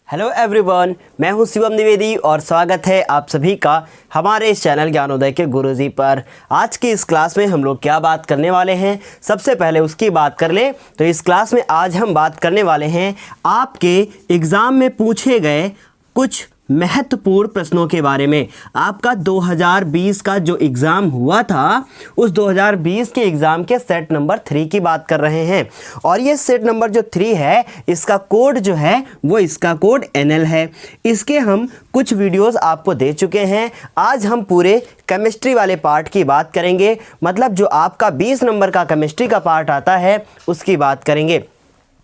Hello everyone, मैं हूं शिवम द्विवेदी और स्वागत है आप सभी का हमारे इस चैनल ज्ञानोदय के गुरुजी पर। आज की इस क्लास में हम लोग क्या बात करने वाले हैं, सबसे पहले उसकी बात कर लें तो इस क्लास में आज हम बात करने वाले हैं आपके एग्ज़ाम में पूछे गए कुछ महत्वपूर्ण प्रश्नों के बारे में। आपका 2020 का जो एग्ज़ाम हुआ था उस 2020 के एग्ज़ाम के सेट नंबर 3 की बात कर रहे हैं। और ये सेट नंबर जो 3 है इसका कोड जो है वो इसका कोड NL है। इसके हम कुछ वीडियोस आपको दे चुके हैं। आज हम पूरे केमिस्ट्री वाले पार्ट की बात करेंगे, मतलब जो आपका 20 नंबर का केमिस्ट्री का पार्ट आता है उसकी बात करेंगे।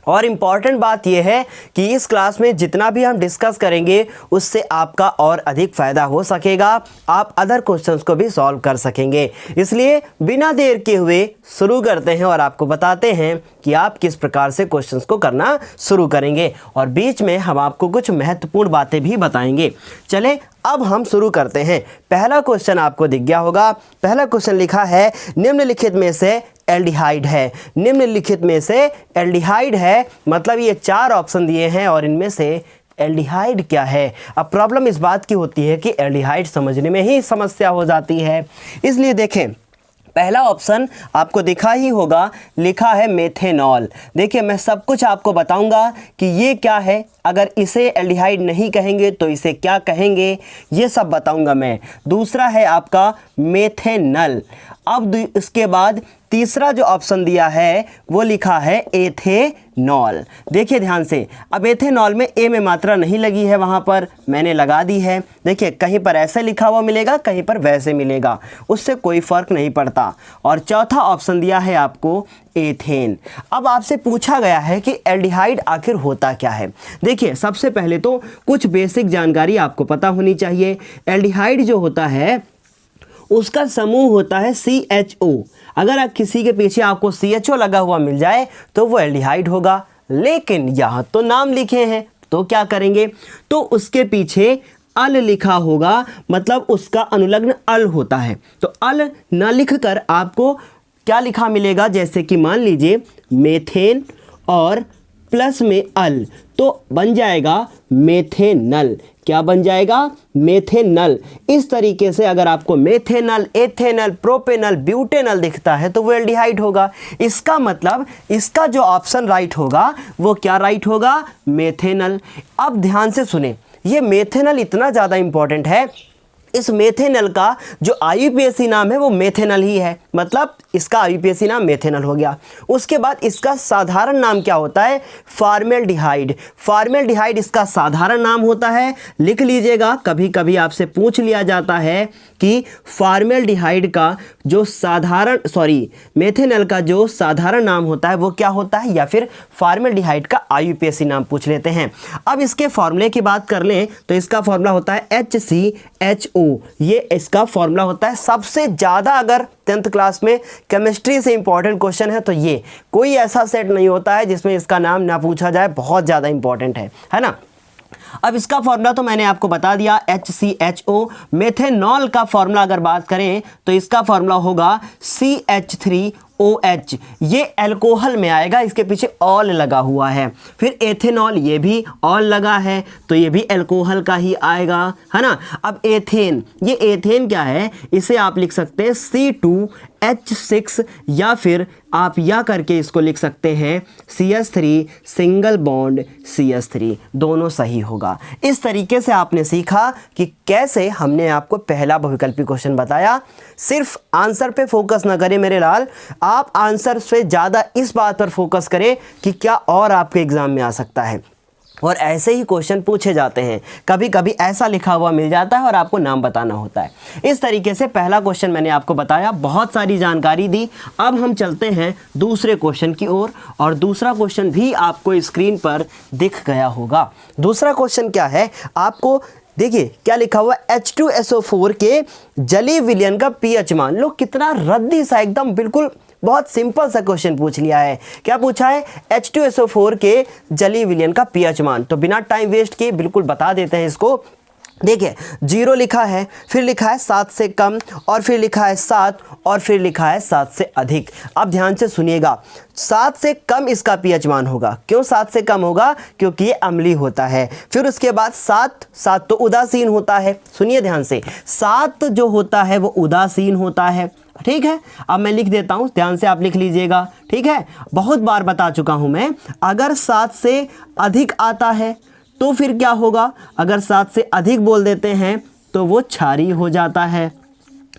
और इम्पॉर्टेंट बात यह है कि इस क्लास में जितना भी हम डिस्कस करेंगे उससे आपका और अधिक फ़ायदा हो सकेगा, आप अदर क्वेश्चंस को भी सॉल्व कर सकेंगे। इसलिए बिना देर के हुए शुरू करते हैं और आपको बताते हैं कि आप किस प्रकार से क्वेश्चंस को करना शुरू करेंगे और बीच में हम आपको कुछ महत्वपूर्ण बातें भी बताएंगे। चलें अब हम शुरू करते हैं। पहला क्वेश्चन आपको दिख गया होगा। पहला क्वेश्चन लिखा है निम्नलिखित में से एल्डिहाइड है। निम्नलिखित में से एल्डिहाइड है, मतलब ये 4 ऑप्शन दिए हैं और इनमें से एल्डिहाइड क्या है। अब प्रॉब्लम इस बात की होती है कि एल्डिहाइड समझने में ही समस्या हो जाती है। इसलिए देखें, पहला ऑप्शन आपको दिखा ही होगा, लिखा है मेथेनॉल। देखिए मैं सब कुछ आपको बताऊंगा कि ये क्या है, अगर इसे एल्डिहाइड नहीं कहेंगे तो इसे क्या कहेंगे, ये सब बताऊंगा मैं। दूसरा है आपका मेथेनल। अब इसके बाद तीसरा जो ऑप्शन दिया है वो लिखा है एथेनॉल। देखिए ध्यान से, अब एथेनॉल में ए में मात्रा नहीं लगी है, वहाँ पर मैंने लगा दी है। देखिए कहीं पर ऐसे लिखा हुआ मिलेगा, कहीं पर वैसे मिलेगा, उससे कोई फ़र्क नहीं पड़ता। और चौथा ऑप्शन दिया है आपको एथेन। अब आपसे पूछा गया है कि एल्डिहाइड आखिर होता क्या है। देखिए सबसे पहले तो कुछ बेसिक जानकारी आपको पता होनी चाहिए। एल्डिहाइड जो होता है उसका समूह होता है CHO। अगर आप किसी के पीछे आपको CHO लगा हुआ मिल जाए तो वो एल्डिहाइड होगा, लेकिन यहाँ तो नाम लिखे हैं तो क्या करेंगे, तो उसके पीछे अल लिखा होगा, मतलब उसका अनुलग्न अल होता है। तो अल न लिख कर आपको क्या लिखा मिलेगा, जैसे कि मान लीजिए मेथेन और प्लस में अल, तो बन जाएगा मेथेनल। क्या बन जाएगा, मेथेनल। इस तरीके से अगर आपको मेथेनल, एथेनल, प्रोपेनल, ब्यूटेनल दिखता है तो वो एल्डिहाइड होगा। इसका मतलब इसका जो ऑप्शन राइट होगा वो क्या राइट होगा, मेथेनल। अब ध्यान से सुने, ये मेथेनल इतना ज़्यादा इंपॉर्टेंट है, इस मेथेनल का जो IUPAC नाम है वो मेथेनल ही है, मतलब इसका IUPAC नाम मेथेनल हो गया। उसके बाद इसका साधारण नाम क्या होता है, फॉर्मेल्डिहाइड। फॉर्मेल्डिहाइड इसका साधारण नाम होता है, लिख लीजिएगा। कभी कभी आपसे पूछ लिया जाता है कि फॉर्मेल्डिहाइड का जो मेथेनल का जो साधारण नाम होता है वो क्या होता है, या फिर फॉर्मेल्डिहाइड का IUPAC नाम पूछ लेते हैं। अब इसके फॉर्मूले की बात कर लें तो इसका फॉर्मूला होता है HCHO। ये इसका फॉर्मूला होता है। सबसे ज़्यादा अगर 10th क्लास में केमिस्ट्री से इंपॉर्टेंट क्वेश्चन है तो ये, कोई ऐसा सेट नहीं होता है जिसमें इसका नाम ना पूछा जाए, बहुत ज़्यादा इंपॉर्टेंट है ना। अब इसका फॉर्मूला तो मैंने आपको बता दिया, HCHO। मेथेनॉल का फॉर्मूला अगर बात करें तो इसका फॉर्मूला होगा CH3OH। ये अल्कोहल में आएगा, इसके पीछे ऑल लगा हुआ है। फिर एथेनॉल, ये भी ऑल लगा है तो ये भी अल्कोहल का ही आएगा, है ना। अब एथेन, ये एथेन क्या है, इसे आप लिख सकते हैं C2H6, या फिर आप या करके इसको लिख सकते हैं CH3 सिंगल बॉन्ड CH3, दोनों सही होगा। इस तरीके से आपने सीखा कि कैसे हमने आपको पहला बहुविकल्पी क्वेश्चन बताया। सिर्फ आंसर पे फोकस ना करें मेरे लाल, आप आंसर से ज़्यादा इस बात पर फोकस करें कि क्या और आपके एग्ज़ाम में आ सकता है। और ऐसे ही क्वेश्चन पूछे जाते हैं, कभी कभी ऐसा लिखा हुआ मिल जाता है और आपको नाम बताना होता है। इस तरीके से पहला क्वेश्चन मैंने आपको बताया, बहुत सारी जानकारी दी। अब हम चलते हैं दूसरे क्वेश्चन की ओर, और दूसरा क्वेश्चन भी आपको स्क्रीन पर दिख गया होगा। दूसरा क्वेश्चन क्या है, आपको देखिए क्या लिखा हुआ, H2SO4 के जलीय विलयन का pH मान। लो कितना रद्दी सा, एकदम बिल्कुल बहुत सिंपल सा क्वेश्चन पूछ लिया है। क्या पूछा है, H2SO4 के जलीय विलयन का pH मान। तो बिना टाइम वेस्ट किए बिल्कुल बता देते हैं इसको। देखिए 0 लिखा है, फिर लिखा है 7 से कम, और फिर लिखा है 7, और फिर लिखा है 7 से अधिक। अब ध्यान से सुनिएगा, 7 से कम इसका pH मान होगा। क्यों 7 से कम होगा? क्योंकि ये अम्लीय होता है। फिर उसके बाद 7 तो उदासीन होता है। सुनिए ध्यान से, 7 जो होता है वो उदासीन होता है, ठीक है। अब मैं लिख देता हूँ, ध्यान से आप लिख लीजिएगा, ठीक है। बहुत बार बता चुका हूँ मैं, अगर 7 से अधिक आता है तो फिर क्या होगा? अगर 7 से अधिक बोल देते हैं तो वो क्षारीय हो जाता है,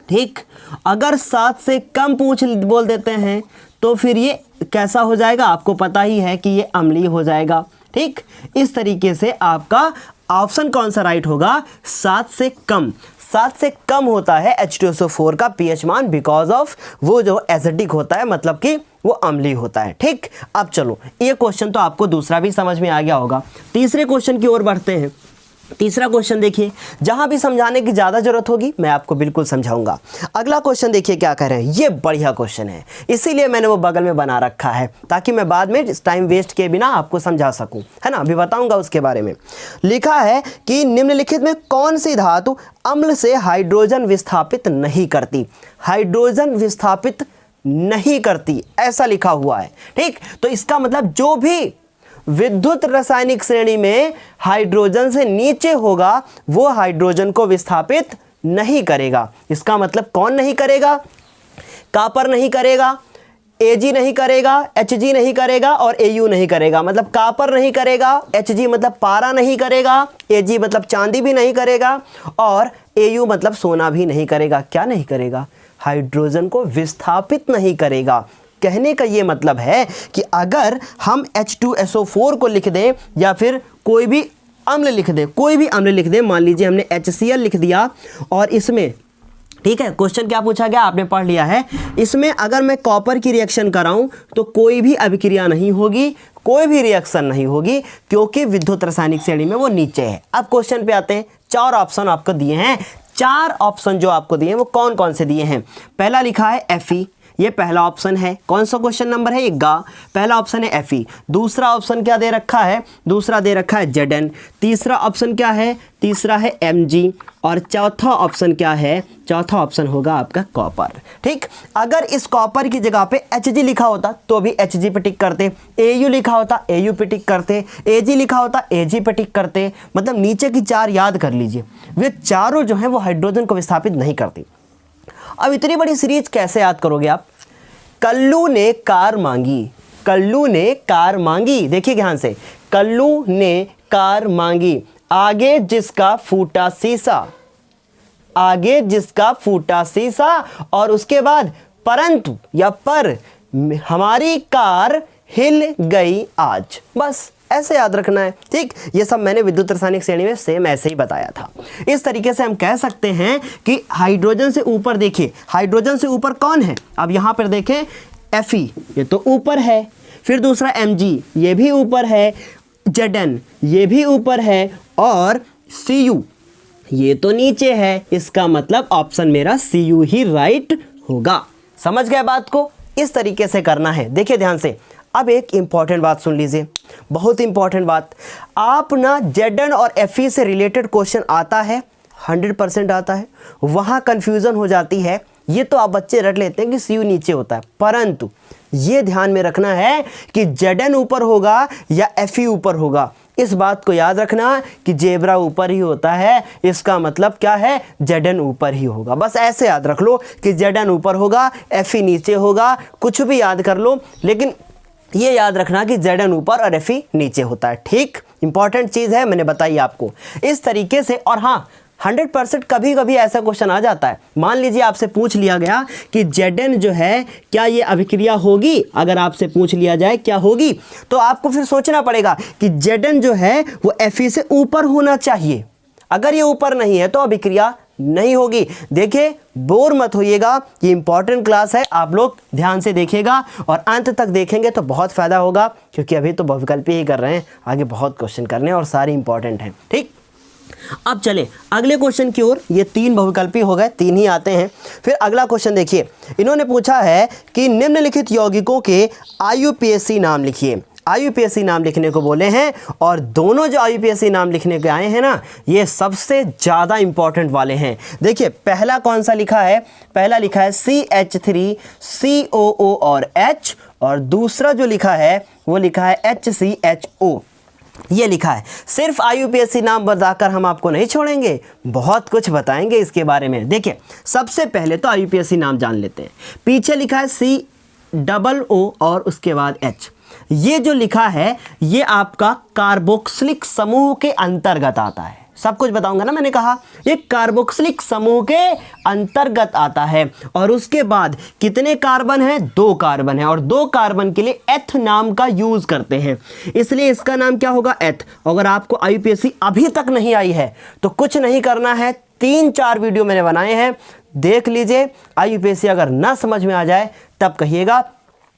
ठीक। अगर 7 से कम बोल देते हैं तो फिर ये कैसा हो जाएगा? आपको पता ही है कि ये अम्लीय हो जाएगा, ठीक। इस तरीके से आपका ऑप्शन कौन सा राइट होगा? 7 से कम। 7 से कम होता है H2SO4 का pH मान, बिकॉज ऑफ वो जो एसिडिक होता है, मतलब कि वो अम्लीय होता है, ठीक। अब चलो, ये क्वेश्चन तो आपको दूसरा भी समझ में आ गया होगा। तीसरे क्वेश्चन की ओर बढ़ते हैं। तीसरा क्वेश्चन देखिए, जहां भी समझाने की ज़्यादा जरूरत होगी मैं आपको बिल्कुल समझाऊंगा। अगला क्वेश्चन देखिए क्या कह रहे हैं, ये बढ़िया क्वेश्चन है, इसीलिए मैंने वो बगल में बना रखा है ताकि मैं बाद में टाइम वेस्ट किए बिना आपको समझा सकूं, है ना। अभी बताऊंगा उसके बारे में। लिखा है कि निम्नलिखित में कौन सी धातु अम्ल से हाइड्रोजन विस्थापित नहीं करती? हाइड्रोजन विस्थापित नहीं करती, ऐसा लिखा हुआ है, ठीक। तो इसका मतलब जो भी विद्युत रासायनिक श्रेणी में हाइड्रोजन से नीचे होगा वो हाइड्रोजन को विस्थापित नहीं करेगा। इसका मतलब कौन नहीं करेगा? कॉपर नहीं करेगा, Ag नहीं करेगा, Hg नहीं करेगा और Au नहीं करेगा। मतलब कॉपर नहीं करेगा, Hg मतलब पारा नहीं करेगा, Ag मतलब चांदी भी नहीं करेगा, और Au मतलब सोना भी नहीं करेगा। क्या नहीं करेगा? हाइड्रोजन को विस्थापित नहीं करेगा। कहने का ये मतलब है कि अगर हम H2SO4 को लिख दें या फिर कोई भी अम्ल लिख दें, कोई भी अम्ल लिख दें, मान लीजिए हमने HCl लिख दिया और इसमें, ठीक है, क्वेश्चन क्या पूछा गया आपने पढ़ लिया है, इसमें अगर मैं कॉपर की रिएक्शन कराऊं तो कोई भी अभिक्रिया नहीं होगी, कोई भी रिएक्शन नहीं होगी, क्योंकि विद्युत रासायनिक श्रेणी में वो नीचे है। अब क्वेश्चन पे आते हैं। 4 ऑप्शन आपको दिए हैं, 4 ऑप्शन जो आपको दिए हैं वो कौन कौन से दिए हैं? पहला लिखा है Fe, ये पहला ऑप्शन है। कौन सा क्वेश्चन नंबर है? ये गा। पहला ऑप्शन है Fe। दूसरा ऑप्शन क्या दे रखा है? दूसरा दे रखा है Zn। तीसरा ऑप्शन क्या है? तीसरा है Mg। और चौथा ऑप्शन क्या है? चौथा ऑप्शन होगा आपका कॉपर, ठीक। अगर इस कॉपर की जगह पे Hg लिखा होता तो भी Hg पे टिक करते, Au लिखा होता Au पे टिक करते, Ag लिखा होता Ag पे टिक करते। मतलब नीचे की 4 याद कर लीजिए, वे चारों जो है वो हाइड्रोजन को विस्थापित नहीं करती। अब इतनी बड़ी सीरीज कैसे याद करोगे आप? कल्लू ने कार मांगी, कल्लू ने कार मांगी, देखिए ध्यान से, कल्लू ने कार मांगी, आगे जिसका फूटा शीशा, आगे जिसका फूटा शीशा, और उसके बाद परंतु या पर हमारी कार हिल गई आज। बस ऐसे याद रखना है, ठीक। ये सब मैंने विद्युत रासायनिक श्रेणी में सेम ऐसे ही बताया था। इस तरीके से हम कह सकते हैं कि हाइड्रोजन से ऊपर, देखिए हाइड्रोजन से ऊपर कौन है? अब यहाँ पर देखें Fe, ये तो ऊपर है, फिर दूसरा Mg, ये भी ऊपर है, Zn, ये भी ऊपर है, और Cu, ये तो नीचे है। इसका मतलब ऑप्शन मेरा Cu ही राइट होगा। समझ गए बात को? इस तरीके से करना है। देखिए ध्यान से, अब एक इंपॉर्टेंट बात सुन लीजिए, बहुत इंपॉर्टेंट बात। आप ना Zn और Fe से रिलेटेड क्वेश्चन आता है, 100% आता है, वहाँ कन्फ्यूज़न हो जाती है। ये तो आप बच्चे रट लेते हैं कि Cu नीचे होता है, परंतु ये ध्यान में रखना है कि Zn ऊपर होगा या Fe ऊपर होगा। इस बात को याद रखना कि जेब्रा ऊपर ही होता है, इसका मतलब क्या है? Zn ऊपर ही होगा। बस ऐसे याद रख लो कि Zn ऊपर होगा, Fe नीचे होगा, कुछ भी याद कर लो, लेकिन ये याद रखना कि Zn ऊपर और Fe नीचे होता है, ठीक। इंपॉर्टेंट चीज़ है, मैंने बताई आपको इस तरीके से। और हाँ, 100% कभी कभी ऐसा क्वेश्चन आ जाता है, मान लीजिए आपसे पूछ लिया गया कि Zn जो है क्या ये अभिक्रिया होगी? अगर आपसे पूछ लिया जाए क्या होगी, तो आपको फिर सोचना पड़ेगा कि Zn जो है वो Fe से ऊपर होना चाहिए। अगर ये ऊपर नहीं है तो अभिक्रिया नहीं होगी। देखिए, बोर मत होइएगा, ये इंपॉर्टेंट क्लास है, आप लोग ध्यान से देखिएगा और अंत तक देखेंगे तो बहुत फ़ायदा होगा, क्योंकि अभी तो बहुविकल्पी ही कर रहे हैं, आगे बहुत क्वेश्चन करने हैं और सारे इंपॉर्टेंट हैं, ठीक। अब चले अगले क्वेश्चन की ओर। ये 3 बहुविकल्पी हो गए, 3 ही आते हैं। फिर अगला क्वेश्चन देखिए, इन्होंने पूछा है कि निम्नलिखित यौगिकों के IUPAC नाम लिखिए। IUPAC नाम लिखने को बोले हैं, और दोनों जो IUPAC नाम लिखने के आए हैं ना, ये सबसे ज़्यादा इंपॉर्टेंट वाले हैं। देखिए पहला कौन सा लिखा है, पहला लिखा है CH3COO और H, और दूसरा जो लिखा है वो लिखा है HCHO, ये लिखा है। सिर्फ IUPAC नाम बताकर हम आपको नहीं छोड़ेंगे, बहुत कुछ बताएंगे इसके बारे में। देखिए सबसे पहले तो IUPAC नाम जान लेते हैं। पीछे लिखा है COO और उसके बाद H। ये जो लिखा है ये आपका कार्बोक्सिलिक समूह के अंतर्गत आता है। सब कुछ बताऊंगा ना, मैंने कहा ये कार्बोक्सिलिक समूह के अंतर्गत आता है। और उसके बाद कितने कार्बन हैं, 2 कार्बन है, और 2 कार्बन के लिए एथ नाम का यूज करते हैं, इसलिए इसका नाम क्या होगा, एथ। अगर आपको IUPAC अभी तक नहीं आई है तो कुछ नहीं करना है, 3-4 वीडियो मैंने बनाए हैं, देख लीजिए। IUPAC अगर ना समझ में आ जाए तब कहिएगा।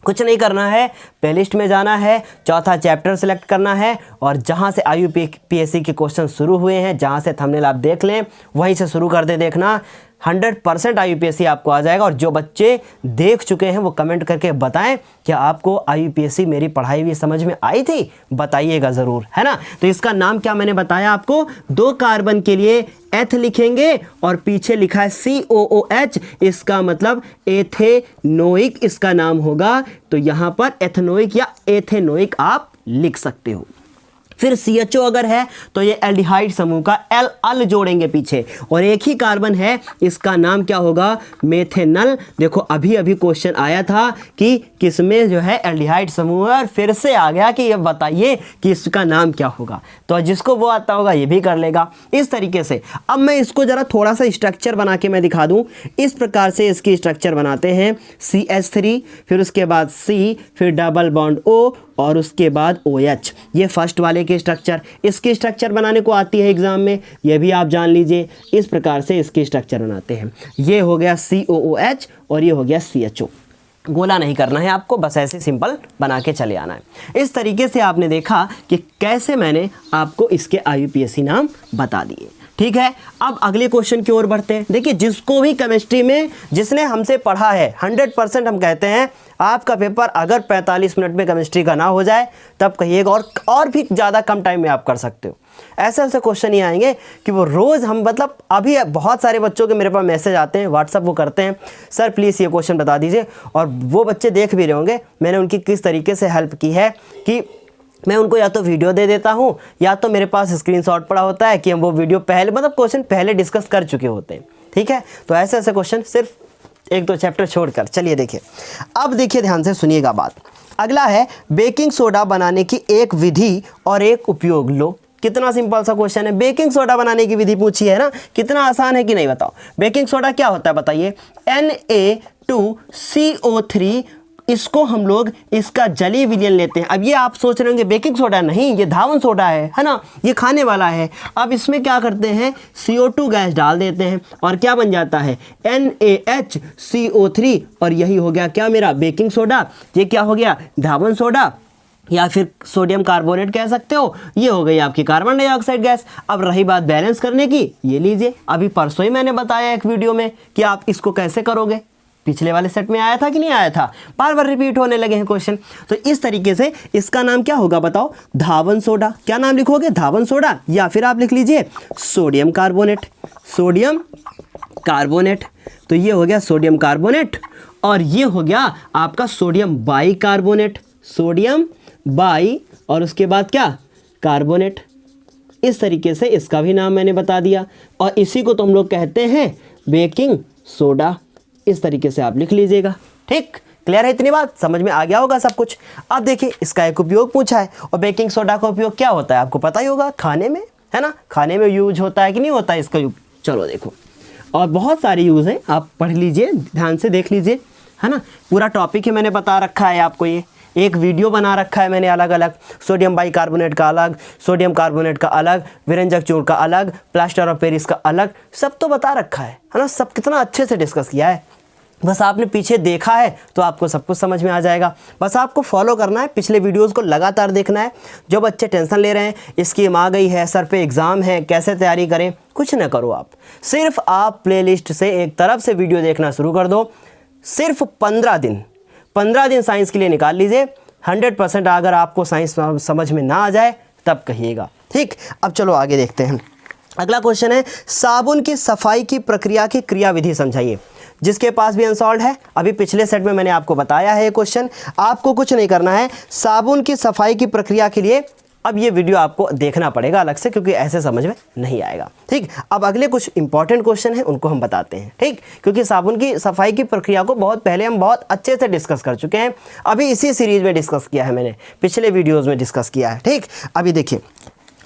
कुछ नहीं करना है, प्लेलिस्ट में जाना है, चौथा चैप्टर सेलेक्ट करना है, और जहाँ से IUPAC के क्वेश्चन शुरू हुए हैं, जहाँ से थंबनेल आप देख लें वहीं से शुरू कर दे देखना। 100% IUPAC आपको आ जाएगा। और जो बच्चे देख चुके हैं वो कमेंट करके बताएं कि आपको IUPAC मेरी पढ़ाई हुई समझ में आई थी, बताइएगा ज़रूर, है ना। तो इसका नाम क्या मैंने बताया आपको, 2 कार्बन के लिए एथ लिखेंगे और पीछे लिखा है COOH, इसका मतलब एथेनोइक इसका नाम होगा। तो यहाँ पर एथेनोइक या एथेनोइक आप लिख सकते हो। फिर CHO अगर है तो ये एल्डिहाइड समूह का अल जोड़ेंगे पीछे, और एक ही कार्बन है, इसका नाम क्या होगा, मेथेनल। देखो अभी अभी क्वेश्चन आया था कि किसमें जो है एल्डिहाइड समूह है, और फिर से आ गया कि ये बताइए कि इसका नाम क्या होगा। तो जिसको वो आता होगा ये भी कर लेगा इस तरीके से। अब मैं इसको ज़रा थोड़ा सा स्ट्रक्चर बना के मैं दिखा दूँ। इस प्रकार से इसकी स्ट्रक्चर बनाते हैं, CH3, फिर उसके बाद C, फिर डबल बॉन्ड O, और उसके बाद OH। ये फर्स्ट वाले के स्ट्रक्चर, इसकी स्ट्रक्चर बनाने को आती है एग्जाम में, ये भी आप जान लीजिए। इस प्रकार से इसकी स्ट्रक्चर बनाते हैं। ये हो गया COOH और ये हो गया CHO। गोला नहीं करना है आपको, बस ऐसे सिंपल बना के चले आना है। इस तरीके से आपने देखा कि कैसे मैंने आपको इसके IUPAC नाम बता दिए। ठीक है, अब अगले क्वेश्चन की ओर बढ़ते हैं। देखिए जिसको भी केमिस्ट्री में जिसने हमसे पढ़ा है, 100% हम कहते हैं आपका पेपर अगर 45 मिनट में केमिस्ट्री का ना हो जाए तब कहिएगा, और भी ज़्यादा कम टाइम में आप कर सकते हो। ऐसे ऐसे क्वेश्चन ही आएंगे कि वो रोज़ हम, मतलब अभी बहुत सारे बच्चों के मेरे पास मैसेज आते हैं, व्हाट्सअप वो करते हैं, सर प्लीज़ ये क्वेश्चन बता दीजिए। और वो बच्चे देख भी रहे होंगे मैंने उनकी किस तरीके से हेल्प की है, कि मैं उनको या तो वीडियो दे देता हूँ या तो मेरे पास स्क्रीनशॉट पड़ा होता है कि हम वो वीडियो पहले, मतलब क्वेश्चन पहले डिस्कस कर चुके होते हैं। ठीक है, तो ऐसे ऐसे क्वेश्चन सिर्फ 1-2 चैप्टर छोड़कर। चलिए देखिए, अब देखिए ध्यान से सुनिएगा बात। अगला है बेकिंग सोडा बनाने की एक विधि और एक उपयोग लो। कितना सिंपल सा क्वेश्चन है, बेकिंग सोडा बनाने की विधि पूछी है ना, कितना आसान है कि नहीं बताओ। बेकिंग सोडा क्या होता है बताइए, Na2CO3, इसको हम लोग इसका जलीय विलयन लेते हैं। अब ये आप सोच रहे होंगे बेकिंग सोडा नहीं, ये धावन सोडा है ना, ये खाने वाला है। अब इसमें क्या करते हैं, CO2 गैस डाल देते हैं और क्या बन जाता है, NaHCO3, और यही हो गया क्या मेरा बेकिंग सोडा। ये क्या हो गया, धावन सोडा, या फिर सोडियम कार्बोनेट कह सकते हो। ये हो गई आपकी कार्बन डाइऑक्साइड गैस। अब रही बात बैलेंस करने की, ये लीजिए, अभी परसों ही मैंने बताया एक वीडियो में कि आप इसको कैसे करोगे। पिछले वाले सेट में आया था कि नहीं आया था, बार बार रिपीट होने लगे हैं क्वेश्चन। तो इस तरीके से इसका नाम क्या होगा बताओ, धावन सोडा। क्या नाम लिखोगे, धावन सोडा, या फिर आप लिख लीजिए सोडियम कार्बोनेट, सोडियम कार्बोनेट। तो ये हो गया सोडियम कार्बोनेट, और ये हो गया आपका sodium by carbonate, sodium by, और उसके बाद क्या, कार्बोनेट। इस तरीके से इसका भी नाम मैंने बता दिया, और इसी को तो हम लोग कहते हैं बेकिंग सोडा। इस तरीके से आप लिख लीजिएगा। ठीक, क्लियर है, इतनी बात समझ में आ गया होगा सब कुछ। अब देखिए इसका एक उपयोग पूछा है, और बेकिंग सोडा का उपयोग क्या होता है आपको पता ही होगा, खाने में, है ना, खाने में यूज होता है कि नहीं होता है इसका यूज। चलो देखो, और बहुत सारे यूज़ हैं, आप पढ़ लीजिए, ध्यान से देख लीजिए, है ना। पूरा टॉपिक ही मैंने बता रखा है आपको, ये एक वीडियो बना रखा है मैंने अलग अलग, सोडियम बाइकार्बोनेट का अलग, सोडियम कार्बोनेट का अलग, विरंजक चूर्ण का अलग, प्लास्टर ऑफ पेरिस का अलग, सब तो बता रखा है ना। सब कितना अच्छे से डिस्कस किया है, बस आपने पीछे देखा है तो आपको सब कुछ समझ में आ जाएगा। बस आपको फॉलो करना है, पिछले वीडियोस को लगातार देखना है। जो बच्चे टेंशन ले रहे हैं स्कीम आ गई है, सर पे एग्ज़ाम है, कैसे तैयारी करें, कुछ ना करो आप, सिर्फ आप प्लेलिस्ट से एक तरफ से वीडियो देखना शुरू कर दो। सिर्फ 15 दिन साइंस के लिए निकाल लीजिए, 100% अगर आपको साइंस समझ में ना आ जाए तब कहिएगा, ठीक। अब चलो आगे देखते हैं। अगला क्वेश्चन है, साबुन की सफाई की प्रक्रिया की क्रियाविधि समझाइए। जिसके पास भी अनसॉल्व है, अभी पिछले सेट में मैंने आपको बताया है ये क्वेश्चन, आपको कुछ नहीं करना है। साबुन की सफाई की प्रक्रिया के लिए अब ये वीडियो आपको देखना पड़ेगा अलग से, क्योंकि ऐसे समझ में नहीं आएगा, ठीक। अब अगले कुछ इंपॉर्टेंट क्वेश्चन हैं उनको हम बताते हैं, ठीक। क्योंकि साबुन की सफाई की प्रक्रिया को बहुत पहले हम बहुत अच्छे से डिस्कस कर चुके हैं, अभी इसी सीरीज में डिस्कस किया है, मैंने पिछले वीडियोज़ में डिस्कस किया है, ठीक। अभी देखिए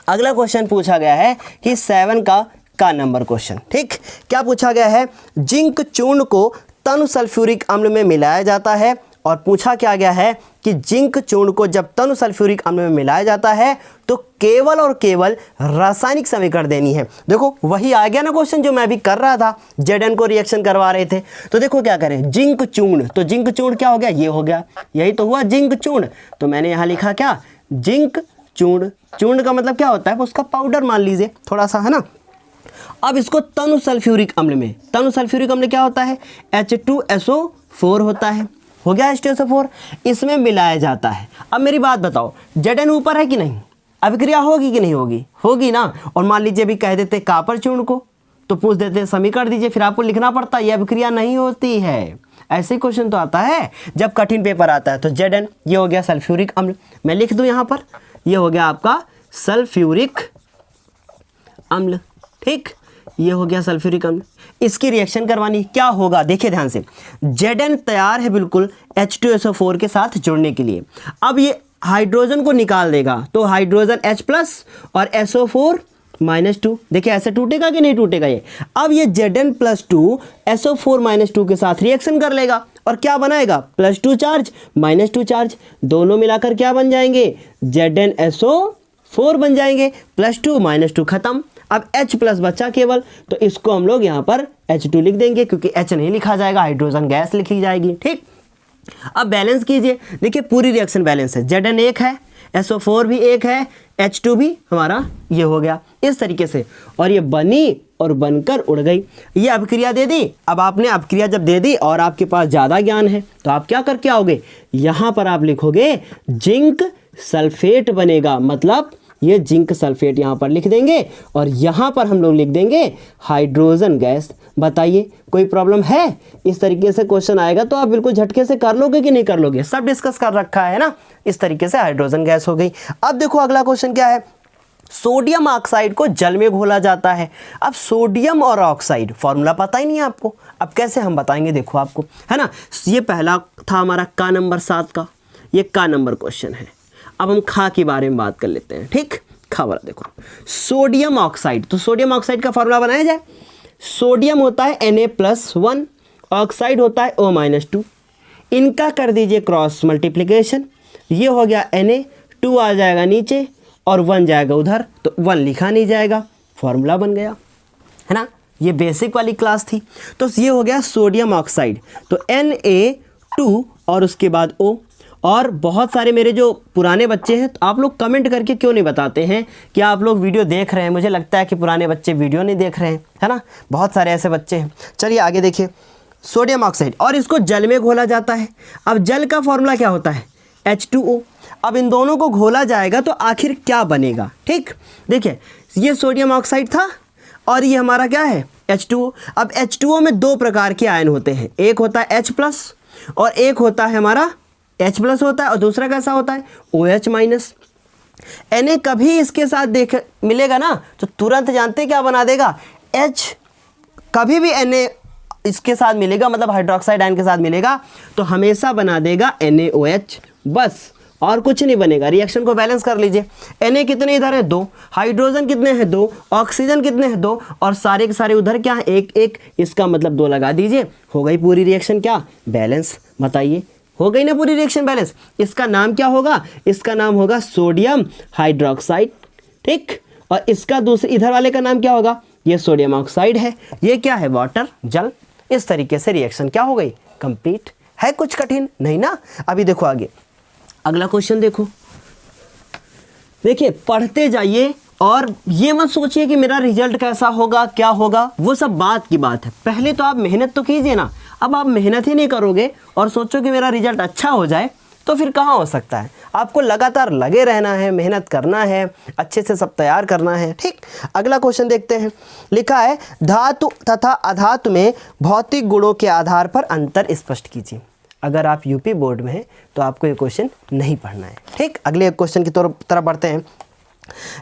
अगला क्वेश्चन पूछा गया है कि 7 का नंबर क्वेश्चन, ठीक। क्या पूछा गया है, जिंक चूर्ण को तनु सल्फ्यूरिक अम्ल में मिलाया जाता है, और पूछा क्या गया है कि जिंक चूर्ण को जब तनु सल्फ्यूरिक अम्ल में मिलाया जाता है तो केवल और केवल रासायनिक समीकरण देनी है। देखो वही आ गया ना क्वेश्चन जो मैं भी कर रहा था, Zn को रिएक्शन करवा रहे थे। तो देखो क्या करें, जिंक चूर्ण, तो जिंक चूर्ण क्या हो गया, ये हो गया, यही तो हुआ जिंक चूर्ण। तो मैंने यहाँ लिखा क्या, जिंक चूर्ण। चूर्ण का मतलब क्या होता है, उसका पाउडर मान लीजिए थोड़ा सा, है ना। अब इसको तनु सल्फ्यूरिक अम्ल में, तनु सल्फ्यूरिक अम्ल क्या होता है, H2SO4 होता है, हो गया H2SO4, इसमें मिलाया जाता है। अब मेरी बात बताओ, Zn ऊपर है कि नहीं, अभिक्रिया होगी कि नहीं होगी, होगी ना। और मान लीजिए भी कह देते कापर चूर्ण को, तो पूछ देते समीकरण दीजिए, फिर आपको लिखना पड़ता है ये अभिक्रिया नहीं होती है। ऐसे क्वेश्चन तो आता है जब कठिन पेपर आता है। तो Zn ये हो गया सल्फ्यूरिक अम्ल, मैं लिख दूं यहाँ पर, ये हो गया आपका सल्फ्यूरिक अम्ल, ठीक। ये हो गया सल्फ्यूरिक अम्ल, इसकी रिएक्शन करवानी, क्या होगा देखिए ध्यान से, Zn तैयार है बिल्कुल H2SO4 के साथ जुड़ने के लिए। अब ये हाइड्रोजन को निकाल देगा, तो हाइड्रोजन H+ और SO4-2, देखिए ऐसे टूटेगा कि नहीं टूटेगा ये। अब ये Zn+2 SO4-2 के साथ रिएक्शन कर लेगा और क्या बनाएगा, +2 चार्ज -2 चार्ज, दोनों मिलाकर क्या बन जाएंगे, ZnSO4 बन जाएंगे, +2 -2 खत्म। अब H+ बचा केवल, तो इसको हम लोग यहाँ पर H2 लिख देंगे, क्योंकि H नहीं लिखा जाएगा, हाइड्रोजन गैस लिखी जाएगी, ठीक। अब बैलेंस कीजिए, देखिए पूरी रिएक्शन बैलेंस है, Zn 1 है, SO4 भी 1 है, H2 भी हमारा ये हो गया इस तरीके से, और ये बनी और बनकर उड़ गई। ये अभिक्रिया दे दी। अब आपने अभिक्रिया जब दे दी और आपके पास ज़्यादा ज्ञान है तो आप क्या करके आओगे, यहाँ पर आप लिखोगे जिंक सल्फेट बनेगा, मतलब ये जिंक सल्फेट यहाँ पर लिख देंगे, और यहाँ पर हम लोग लिख देंगे हाइड्रोजन गैस। बताइए कोई प्रॉब्लम है, इस तरीके से क्वेश्चन आएगा तो आप बिल्कुल झटके से कर लोगे कि नहीं कर लोगे, सब डिस्कस कर रखा है ना। इस तरीके से हाइड्रोजन गैस हो गई। अब देखो अगला क्वेश्चन क्या है, सोडियम ऑक्साइड को जल में घोला जाता है। अब सोडियम और ऑक्साइड फॉर्मूला पता ही नहीं है आपको, अब कैसे हम बताएंगे, देखो आपको, है ना। ये पहला था हमारा का नंबर 7 का, ये का नंबर क्वेश्चन है। अब हम खा के बारे में बात कर लेते हैं, ठीक। खा वाला देखो, सोडियम ऑक्साइड, तो सोडियम ऑक्साइड का फॉर्मूला बनाया जाए, सोडियम होता है Na+1, ऑक्साइड होता है O-2, इनका कर दीजिए क्रॉस मल्टीप्लिकेशन, ये हो गया Na, 2 आ जाएगा नीचे और 1 जाएगा उधर, तो 1 लिखा नहीं जाएगा, फॉर्मूला बन गया, है ना। ये बेसिक वाली क्लास थी। तो ये हो गया सोडियम ऑक्साइड, तो Na2 और उसके बाद O। और बहुत सारे मेरे जो पुराने बच्चे हैं, तो आप लोग कमेंट करके क्यों नहीं बताते हैं कि आप लोग वीडियो देख रहे हैं। मुझे लगता है कि पुराने बच्चे वीडियो नहीं देख रहे हैं, है ना, बहुत सारे ऐसे बच्चे हैं। चलिए आगे देखिए, सोडियम ऑक्साइड, और इसको जल में घोला जाता है। अब जल का फॉर्मूला क्या होता है, H2O। अब इन दोनों को घोला जाएगा तो आखिर क्या बनेगा, ठीक। देखिए ये सोडियम ऑक्साइड था और ये हमारा क्या है, H2O। अब H2O में 2 प्रकार के आयन होते हैं, एक होता है H+ और एक होता है हमारा H+ होता है, और दूसरा कैसा होता है, OH-। Na कभी इसके साथ देख मिलेगा ना तो तुरंत जानते क्या बना देगा, H। कभी भी Na इसके साथ मिलेगा, मतलब हाइड्रोक्साइड आयन के साथ मिलेगा, तो हमेशा बना देगा NaOH, बस और कुछ नहीं बनेगा। रिएक्शन को बैलेंस कर लीजिए, Na कितने इधर है, 2, हाइड्रोजन कितने हैं, 2, ऑक्सीजन कितने हैं, 2, और सारे के सारे उधर क्या है, 1, इसका मतलब 2 लगा दीजिए, हो गई पूरी रिएक्शन क्या, बैलेंस। बताइए हो गई ना पूरी रिएक्शन बैलेंस। इसका नाम क्या होगा, इसका नाम होगा सोडियम हाइड्रोक्साइड, ठीक। और इसका दूसरे इधर वाले का नाम क्या होगा, ये सोडियम ऑक्साइड है, ये क्या है, वाटर, जल। इस तरीके से रिएक्शन क्या हो गई, कंप्लीट। है कुछ कठिन नहीं ना। अभी देखो आगे अगला क्वेश्चन देखो, देखिए पढ़ते जाइए और ये मत सोचिए कि मेरा रिजल्ट कैसा होगा, क्या होगा, वो सब बात की बात है। पहले तो आप मेहनत तो कीजिए ना। अब आप मेहनत ही नहीं करोगे और सोचो कि मेरा रिजल्ट अच्छा हो जाए, तो फिर कहाँ हो सकता है। आपको लगातार लगे रहना है, मेहनत करना है, अच्छे से सब तैयार करना है। ठीक, अगला क्वेश्चन देखते हैं। लिखा है धातु तथा अधातु में भौतिक गुणों के आधार पर अंतर स्पष्ट कीजिए। अगर आप यूपी बोर्ड में हैं तो आपको ये क्वेश्चन नहीं पढ़ना है। ठीक, अगले क्वेश्चन की तरफ बढ़ते हैं।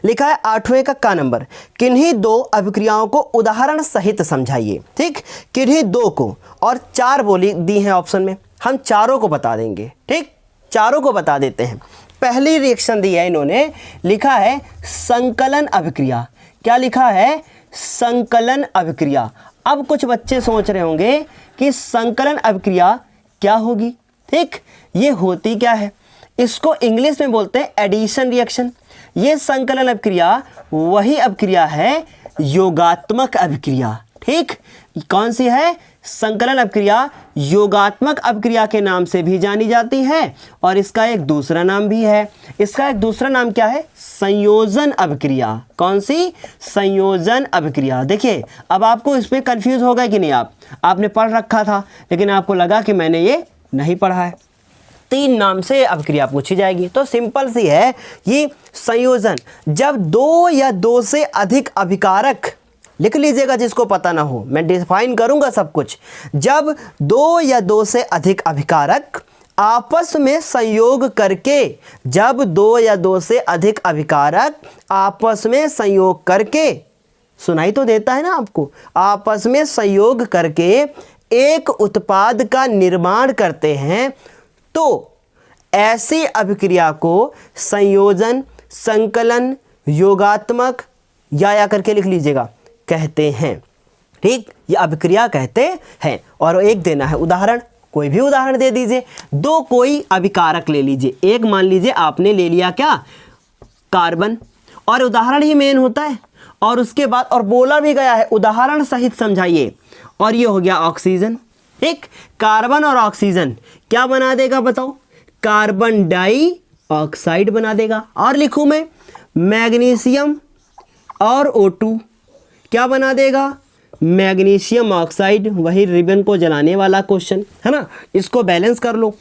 लिखा है 8वें का नंबर, किन्हीं दो अभिक्रियाओं को उदाहरण सहित समझाइए। ठीक, किन्हीं दो को, और 4 बोली दी हैं ऑप्शन में, हम चारों को बता देंगे। ठीक, चारों को बता देते हैं। पहली रिएक्शन दी है इन्होंने, लिखा है संकलन अभिक्रिया। क्या लिखा है? संकलन अभिक्रिया। अब कुछ बच्चे सोच रहे होंगे कि संकलन अभिक्रिया क्या होगी। ठीक, ये होती क्या है? इसको इंग्लिश में बोलते हैं एडिशन रिएक्शन। ये संकलन अभिक्रिया वही अभिक्रिया है, योगात्मक अभिक्रिया। ठीक, कौन सी है? संकलन अभिक्रिया योगात्मक अभिक्रिया के नाम से भी जानी जाती है, और इसका एक दूसरा नाम भी है। इसका एक दूसरा नाम क्या है? संयोजन अभिक्रिया। कौन सी? संयोजन अभिक्रिया। देखिए, अब आपको इसमें कंफ्यूज हो गए कि नहीं? आपने पढ़ रखा था, लेकिन आपको लगा कि मैंने ये नहीं पढ़ा है। 3 नाम से अभिक्रिया पूछी जाएगी, तो सिंपल सी है ये संयोजन। जब 2 या 2 से अधिक अभिकारक, लिख लीजिएगा जिसको पता ना हो, मैं डिफाइन करूंगा सब कुछ। जब 2 या 2 से अधिक अभिकारक आपस में संयोग करके, जब 2 या 2 से अधिक अभिकारक आपस में संयोग करके, सुनाई तो देता है ना आपको, आपस में संयोग करके एक उत्पाद का निर्माण करते हैं, तो ऐसी अभिक्रिया को संयोजन, संकलन, योगात्मक या करके लिख लीजिएगा, कहते हैं। ठीक, ये अभिक्रिया कहते हैं। और एक देना है उदाहरण, कोई भी उदाहरण दे दीजिए। 2 कोई अभिकारक ले लीजिए, एक मान लीजिए आपने ले लिया क्या? कार्बन, और उदाहरण ही मेन होता है, और उसके बाद और बोला भी गया है उदाहरण सहित समझाइए, और ये हो गया ऑक्सीजन। ठीक, कार्बन और ऑक्सीजन क्या बना देगा बताओ? कार्बन डाई ऑक्साइड बना देगा। और लिखूं मैं मैग्नीशियम और O2 क्या बना देगा? Magnesium oxide. वही रिबन को जलाने वाला क्वेश्चन है ना, इसको बैलेंस कर लो।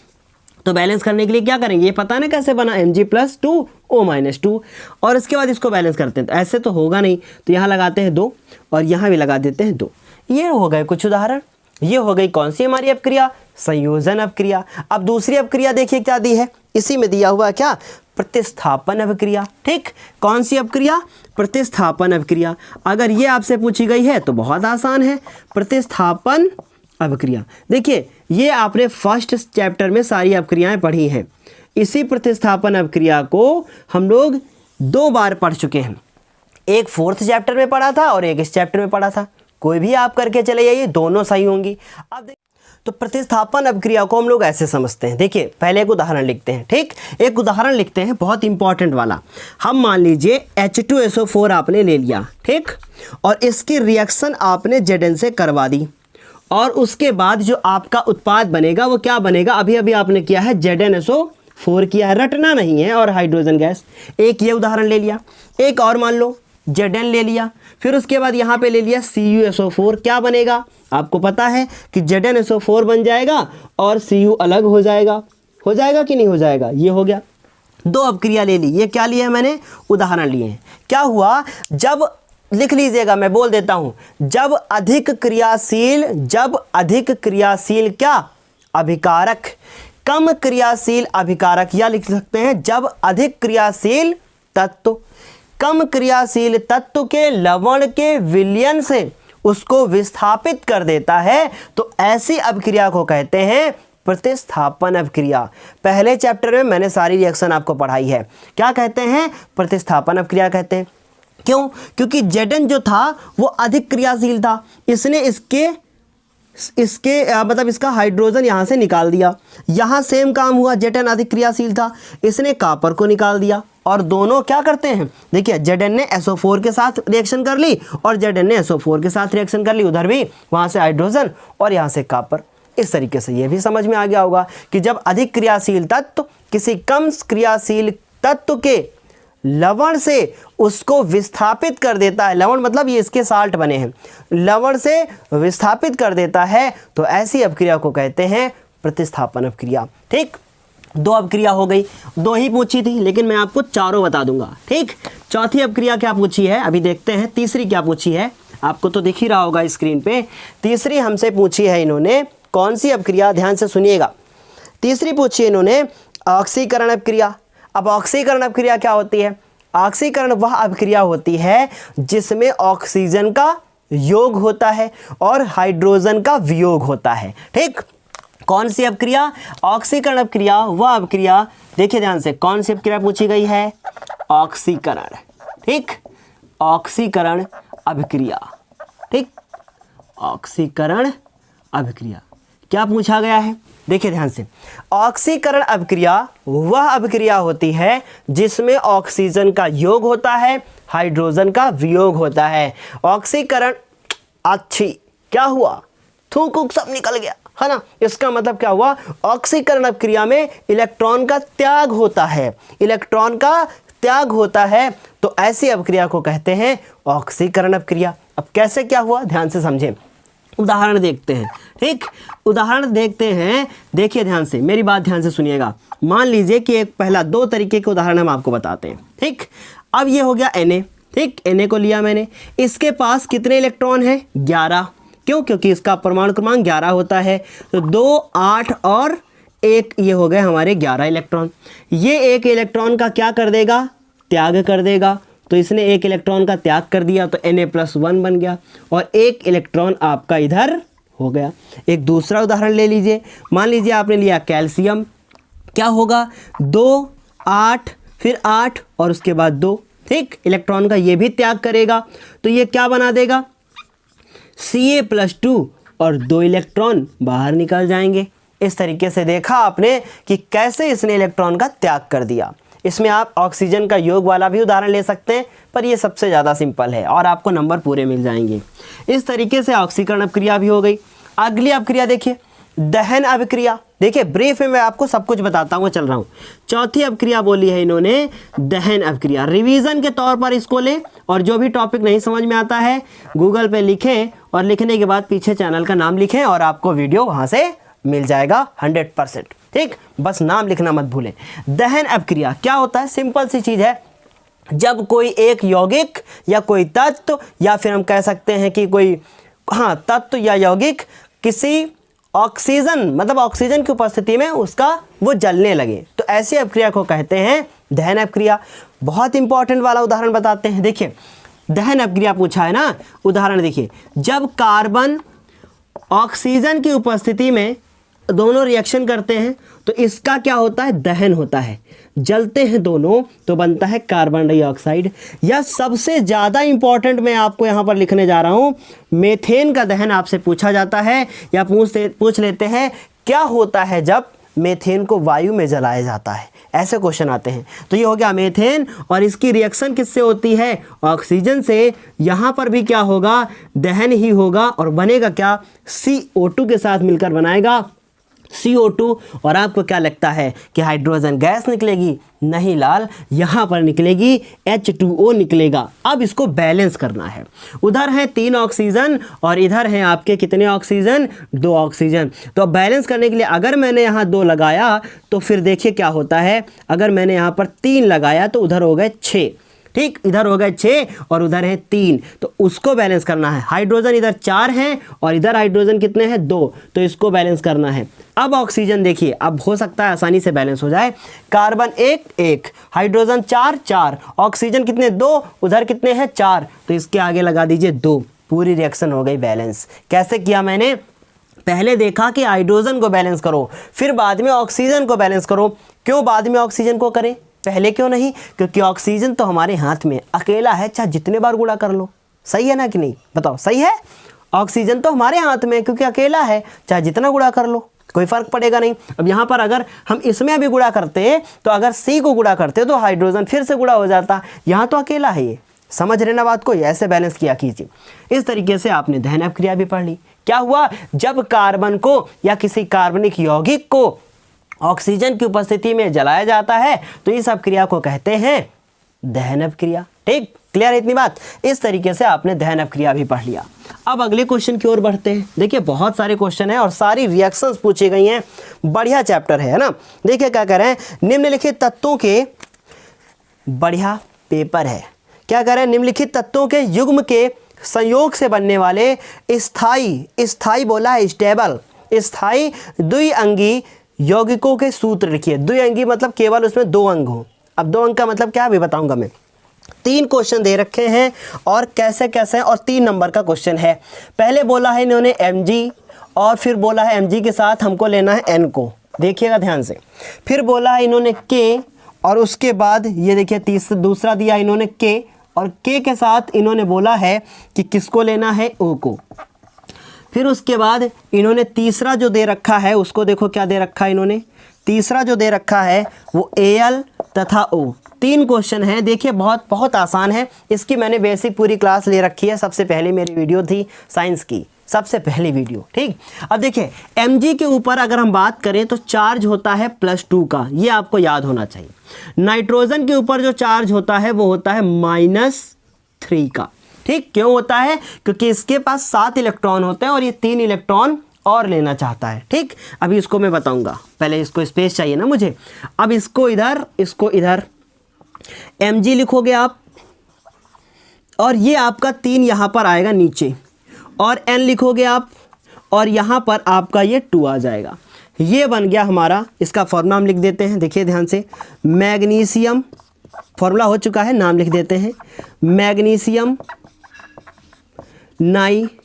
तो बैलेंस करने के लिए क्या करेंगे? ये पता ना कैसे बना, Mg+2 O-2, और इसके बाद इसको बैलेंस करते हैं। तो ऐसे तो होगा नहीं, तो यहाँ लगाते हैं 2 और यहाँ भी लगा देते हैं 2। ये हो गए कुछ उदाहरण। ये हो गई कौन सी हमारी अभिक्रिया? संयोजन अभिक्रिया। अब दूसरी अभिक्रिया देखिए क्या दी है, इसी में दिया हुआ क्या? प्रतिस्थापन अभिक्रिया। ठीक, कौन सी अभिक्रिया? प्रतिस्थापन अभिक्रिया। अगर ये आपसे पूछी गई है तो बहुत आसान है, प्रतिस्थापन अभिक्रिया। देखिए, ये आपने फर्स्ट चैप्टर में सारी अभिक्रियाएं पढ़ी हैं। इसी प्रतिस्थापन अभिक्रिया को हम लोग 2 बार पढ़ चुके हैं। एक 4th चैप्टर में पढ़ा था और एक इस चैप्टर में पढ़ा था। कोई भी आप करके चले जाइए, दोनों सही होंगी। अब तो प्रतिस्थापन अभिक्रिया को हम लोग ऐसे समझते हैं। देखिए, पहले एक उदाहरण लिखते हैं। ठीक, एक उदाहरण लिखते हैं बहुत इंपॉर्टेंट वाला। हम मान लीजिए H2SO4 आपने ले लिया, ठीक, और इसकी रिएक्शन आपने Zn से करवा दी, और उसके बाद जो आपका उत्पाद बनेगा वो क्या बनेगा? अभी अभी आपने किया है ZnSO4 किया है, रटना नहीं है, और हाइड्रोजन गैस। एक ये उदाहरण ले लिया। एक और मान लो Zn ले लिया, फिर उसके बाद यहाँ पे ले लिया CuSO4। क्या बनेगा? आपको पता है कि ZnSO4 बन जाएगा और Cu अलग हो जाएगा। हो जाएगा कि नहीं हो जाएगा? ये हो गया। 2 अभिक्रिया ले ली। ये क्या लिया है मैंने? उदाहरण लिए हैं। क्या हुआ? जब, लिख लीजिएगा, मैं बोल देता हूँ, जब अधिक क्रियाशील क्या? अभिकारक, कम क्रियाशील अभिकारक, या लिख सकते हैं जब अधिक क्रियाशील तत्व कम क्रियाशील तत्व के लवण के विलयन से उसको विस्थापित कर देता है, तो ऐसी अभिक्रिया को कहते हैं प्रतिस्थापन अभिक्रिया। पहले चैप्टर में मैंने सारी रिएक्शन आपको पढ़ाई है। क्या कहते हैं? प्रतिस्थापन अभिक्रिया कहते हैं। क्यों? क्योंकि Zn जो था वो अधिक क्रियाशील था, इसने इसके मतलब इसका हाइड्रोजन यहाँ से निकाल दिया। यहाँ सेम काम हुआ, Zn अधिक क्रियाशील था, इसने कॉपर को निकाल दिया, और दोनों क्या करते हैं? देखिए, Zn ने SO4 के साथ रिएक्शन कर ली और Zn ने SO4 के साथ रिएक्शन कर ली, उधर भी वहाँ से हाइड्रोजन और यहाँ से कॉपर। इस तरीके से ये भी समझ में आ गया होगा कि जब अधिक क्रियाशील तत्व किसी कम क्रियाशील तत्व के लवण से उसको विस्थापित कर देता है, लवण मतलब ये इसके साल्ट बने हैं, लवण से विस्थापित कर देता है, तो ऐसी अभिक्रिया को कहते हैं प्रतिस्थापन अभिक्रिया। ठीक, दो अपक्रिया हो गई, दो ही पूछी थी लेकिन मैं आपको चारों बता दूंगा। ठीक, चौथी अपक्रिया क्या पूछी है अभी देखते हैं। तीसरी क्या पूछी है, आपको तो दिख ही रहा होगा स्क्रीन पे। तीसरी हमसे पूछी है इन्होंने, कौन सी अपक्रिया, ध्यान से सुनिएगा। तीसरी पूछी है इन्होंने ऑक्सीकरण अपक्रिया। अब ऑक्सीकरण अपक्रिया क्या होती है? ऑक्सीकरण वह अपक्रिया होती है जिसमें ऑक्सीजन का योग होता है और हाइड्रोजन का वियोग होता है। ठीक, कौन सी अपक्रिया? ऑक्सीकरण अपक्रिया वह अपक्रिया, देखिए ध्यान से, कौन सी अपक्रिया पूछी गई है? ऑक्सीकरण। ठीक, ऑक्सीकरण अभिक्रिया। ठीक, ऑक्सीकरण अभिक्रिया क्या पूछा गया है? देखिए ध्यान से, ऑक्सीकरण अभिक्रिया वह अभिक्रिया होती है जिसमें ऑक्सीजन का योग होता है, हाइड्रोजन का वियोग होता है। ऑक्सीकरण, अच्छी, क्या हुआ? थूक वूक सब निकल गया है ना। इसका मतलब क्या हुआ? ऑक्सीकरण अपक्रिया में इलेक्ट्रॉन का त्याग होता है, इलेक्ट्रॉन का त्याग होता है, तो ऐसी अपक्रिया को कहते हैं ऑक्सीकरण अपक्रिया। अब कैसे क्या हुआ, ध्यान से समझें, उदाहरण देखते हैं। ठीक, उदाहरण देखते हैं, देखिए ध्यान से, मेरी बात ध्यान से सुनिएगा। मान लीजिए कि एक पहला दो तरीके के उदाहरण हम आपको बताते हैं। ठीक, अब ये हो गया Na। ठीक, Na को लिया मैंने, इसके पास कितने इलेक्ट्रॉन हैं? 11। क्यों? क्योंकि इसका परमाणु क्रमांक 11 होता है। तो 2, 8 और 1, ये हो गए हमारे 11 इलेक्ट्रॉन। ये एक इलेक्ट्रॉन का क्या कर देगा? त्याग कर देगा। तो इसने एक इलेक्ट्रॉन का त्याग कर दिया तो Na+1 बन गया और एक इलेक्ट्रॉन आपका इधर हो गया। एक दूसरा उदाहरण ले लीजिए, मान लीजिए आपने लिया कैल्शियम, क्या होगा? 2, 8, फिर 8 और उसके बाद 2। ठीक, इलेक्ट्रॉन का ये भी त्याग करेगा तो ये क्या बना देगा? Ca+2 और 2 इलेक्ट्रॉन बाहर निकल जाएंगे। इस तरीके से देखा आपने कि कैसे इसने इलेक्ट्रॉन का त्याग कर दिया। इसमें आप ऑक्सीजन का योग वाला भी उदाहरण ले सकते हैं, पर ये सबसे ज़्यादा सिंपल है और आपको नंबर पूरे मिल जाएंगे। इस तरीके से ऑक्सीकरण अपक्रिया भी हो गई। अगली अपक्रिया देखिए, दहन अपक्रिया। देखिए ब्रीफ में मैं आपको सब कुछ बताता हुआ चल रहा हूँ। चौथी अपक्रिया बोली है इन्होंने दहन अपक्रिया। रिवीजन के तौर पर इसको लें और जो भी टॉपिक नहीं समझ में आता है गूगल पे लिखें और लिखने के बाद पीछे चैनल का नाम लिखें और आपको वीडियो वहाँ से मिल जाएगा 100%। ठीक, बस नाम लिखना मत भूलें। दहन अपक्रिया क्या होता है? सिंपल सी चीज़ है, जब कोई एक यौगिक या कोई तत्व या फिर हम कह सकते हैं कि कोई तत्व या यौगिक किसी ऑक्सीजन, मतलब ऑक्सीजन की उपस्थिति में उसका वो जलने लगे, तो ऐसी अपक्रिया को कहते हैं दहन अपक्रिया। बहुत इंपॉर्टेंट वाला उदाहरण बताते हैं। देखिए दहन अपक्रिया पूछा है ना, उदाहरण देखिए, जब कार्बन ऑक्सीजन की उपस्थिति में दोनों रिएक्शन करते हैं तो इसका क्या होता है? दहन होता है, जलते हैं दोनों तो बनता है कार्बन डाइऑक्साइड। या सबसे ज़्यादा इंपॉर्टेंट मैं आपको यहाँ पर लिखने जा रहा हूँ, मीथेन का दहन आपसे पूछा जाता है या पूछ लेते हैं क्या होता है जब मीथेन को वायु में जलाया जाता है, ऐसे क्वेश्चन आते हैं। तो ये हो गया मीथेन और इसकी रिएक्शन किससे होती है? ऑक्सीजन से। यहाँ पर भी क्या होगा? दहन ही होगा और बनेगा क्या? CO2 के साथ मिलकर बनाएगा CO2। और आपको क्या लगता है कि हाइड्रोजन गैस निकलेगी? नहीं लाल, यहाँ पर निकलेगी H2O निकलेगा। अब इसको बैलेंस करना है। उधर है 3 ऑक्सीजन और इधर हैं आपके कितने ऑक्सीजन? 2 ऑक्सीजन। तो अब बैलेंस करने के लिए अगर मैंने यहाँ 2 लगाया तो फिर देखिए क्या होता है, अगर मैंने यहाँ पर 3 लगाया तो उधर हो गए 6। ठीक, इधर हो गए 6 और उधर है 3, तो उसको बैलेंस करना है। हाइड्रोजन इधर 4 हैं और इधर हाइड्रोजन कितने हैं? 2, तो इसको बैलेंस करना है। अब ऑक्सीजन देखिए, अब हो सकता है आसानी से बैलेंस हो जाए। कार्बन 1, हाइड्रोजन 4, ऑक्सीजन कितने? 2, उधर कितने हैं? 4, तो इसके आगे लगा दीजिए 2। पूरी रिएक्शन हो गई बैलेंस। कैसे किया मैंने? पहले देखा कि हाइड्रोजन को बैलेंस करो, फिर बाद में ऑक्सीजन को बैलेंस करो। क्यों बाद में ऑक्सीजन को करें, पहले क्यों नहीं? क्योंकि ऑक्सीजन तो हमारे हाथ में अकेला है, चाहे जितने बार गुणा कर लो। सही है ना कि नहीं? बताओ, सही है? ऑक्सीजन तो हमारे हाथ में क्योंकि अकेला है, चाहे जितना गुणा कर लो, कोई फर्क पड़ेगा नहीं। अब यहाँ पर अगर हम इसमें भी गुणा करते तो अगर C को गुणा करते तो हाइड्रोजन फिर से गुणा हो जाता, यहाँ तो अकेला है ये। समझ रहे ना बात को? ऐसे बैलेंस किया कीजिए। इस तरीके से आपने दहन अपक्रिया भी पढ़ ली। क्या हुआ? जब कार्बन को या किसी कार्बनिक यौगिक को ऑक्सीजन की उपस्थिति में जलाया जाता है तो इस अपक्रिया को कहते हैं दहन अपक्रिया। ठीक, क्लियर है इतनी बात। इस तरीके से आपने दहन अपक्रिया भी पढ़ लिया। अब अगले क्वेश्चन की ओर बढ़ते हैं। देखिए बहुत सारे क्वेश्चन हैं और सारी रिएक्शंस पूछी गई हैं, बढ़िया चैप्टर है ना। देखिए क्या कह रहे हैं, निम्नलिखित तत्वों के, बढ़िया पेपर है, क्या कह रहे हैं, निम्नलिखित तत्वों के युग्म के संयोग से बनने वाले स्थाई बोला है स्टेबल, स्थाई द्विअंगी यौगिकों के सूत्र लिखिए। द्विअंगी मतलब केवल उसमें 2 अंग हो। अब 2 अंग का मतलब क्या भी बताऊंगा मैं। 3 क्वेश्चन दे रखे हैं और कैसे कैसे और 3 नंबर का क्वेश्चन है। पहले बोला है इन्होंने mg और फिर बोला है mg के साथ हमको लेना है n को, देखिएगा ध्यान से। फिर बोला है इन्होंने k और उसके बाद ये देखिए दूसरा दिया इन्होंने k और k के साथ इन्होंने बोला है कि किसको लेना है, o को। फिर उसके बाद इन्होंने तीसरा जो दे रखा है उसको देखो क्या दे रखा है इन्होंने, तीसरा जो दे रखा है वो Al तथा O। 3 क्वेश्चन हैं। देखिए बहुत आसान है। इसकी मैंने बेसिक पूरी क्लास ले रखी है, सबसे पहले मेरी वीडियो थी साइंस की, सबसे पहली वीडियो, ठीक। अब देखिए Mg के ऊपर अगर हम बात करें तो चार्ज होता है +2 का, ये आपको याद होना चाहिए। नाइट्रोजन के ऊपर जो चार्ज होता है वो होता है -3 का, ठीक। क्यों होता है, क्योंकि इसके पास 7 इलेक्ट्रॉन होते हैं और ये 3 इलेक्ट्रॉन और लेना चाहता है, ठीक। अभी इसको मैं बताऊंगा, पहले इसको स्पेस चाहिए ना मुझे। अब इसको इधर Mg लिखोगे आप और ये आपका 3 यहाँ पर आएगा नीचे और N लिखोगे आप और यहाँ पर आपका ये 2 आ जाएगा। ये बन गया हमारा, इसका फॉर्मूला हम लिख देते हैं, देखिए ध्यान से। मैग्नीशियम फॉर्मूला हो चुका है, नाम लिख देते हैं, मैग्नीशियम नाइट्राइड,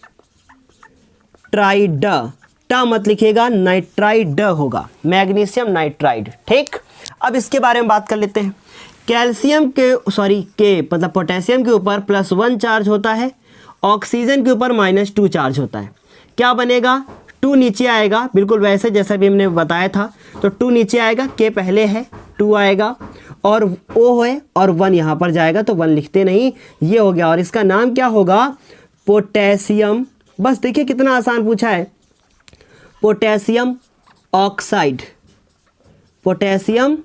टा मत लिखिएगा, नाइट्राइड होगा, मैग्नीशियम नाइट्राइड, ठीक। अब इसके बारे में बात कर लेते हैं। कैल्शियम के के मतलब पोटेशियम के ऊपर +1 चार्ज होता है, ऑक्सीजन के ऊपर -2 चार्ज होता है। क्या बनेगा, 2 नीचे आएगा, बिल्कुल वैसे जैसा भी हमने बताया था। तो 2 नीचे आएगा, के पहले है, 2 आएगा और O है और 1 यहाँ पर जाएगा, तो 1 लिखते नहीं, ये हो गया। और इसका नाम क्या होगा, पोटेशियम। बस देखिए कितना आसान पूछा है, पोटेशियम ऑक्साइड, पोटेशियम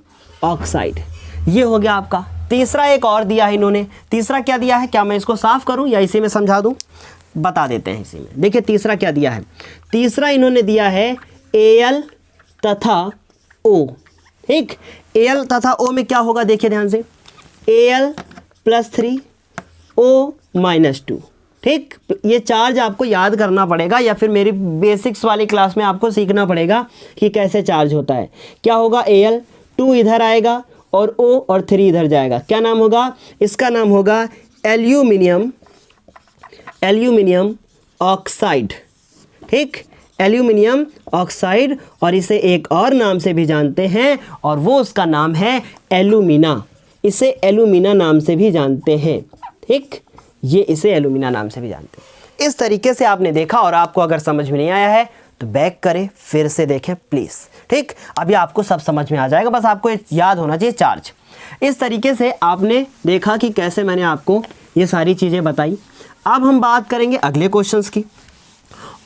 ऑक्साइड, ये हो गया आपका। तीसरा एक और दिया है इन्होंने, तीसरा क्या दिया है, क्या मैं इसको साफ करूं या इसी में समझा दूं, बता देते हैं इसी में। देखिए तीसरा क्या दिया है, तीसरा इन्होंने दिया है Al तथा O, ठीक। Al तथा O में क्या होगा, देखिए ध्यान से, Al +3 O -2, ठीक। ये चार्ज आपको याद करना पड़ेगा या फिर मेरी बेसिक्स वाली क्लास में आपको सीखना पड़ेगा कि कैसे चार्ज होता है। क्या होगा, Al 2 इधर आएगा और O और 3 इधर जाएगा। क्या नाम होगा, इसका नाम होगा एल्यूमिनियम ऑक्साइड, ठीक, एल्यूमिनियम ऑक्साइड। और इसे एक और नाम से भी जानते हैं और वो उसका नाम है एल्यूमिना, इसे एल्यूमिना नाम से भी जानते हैं, ठीक। ये इसे एल्यूमिना नाम से भी जानते हैं। इस तरीके से आपने देखा और आपको अगर समझ में नहीं आया है तो बैक करें, फिर से देखें प्लीज़, ठीक। अभी आपको सब समझ में आ जाएगा, बस आपको याद होना चाहिए चार्ज। इस तरीके से आपने देखा कि कैसे मैंने आपको ये सारी चीज़ें बताई। अब हम बात करेंगे अगले क्वेश्चंस की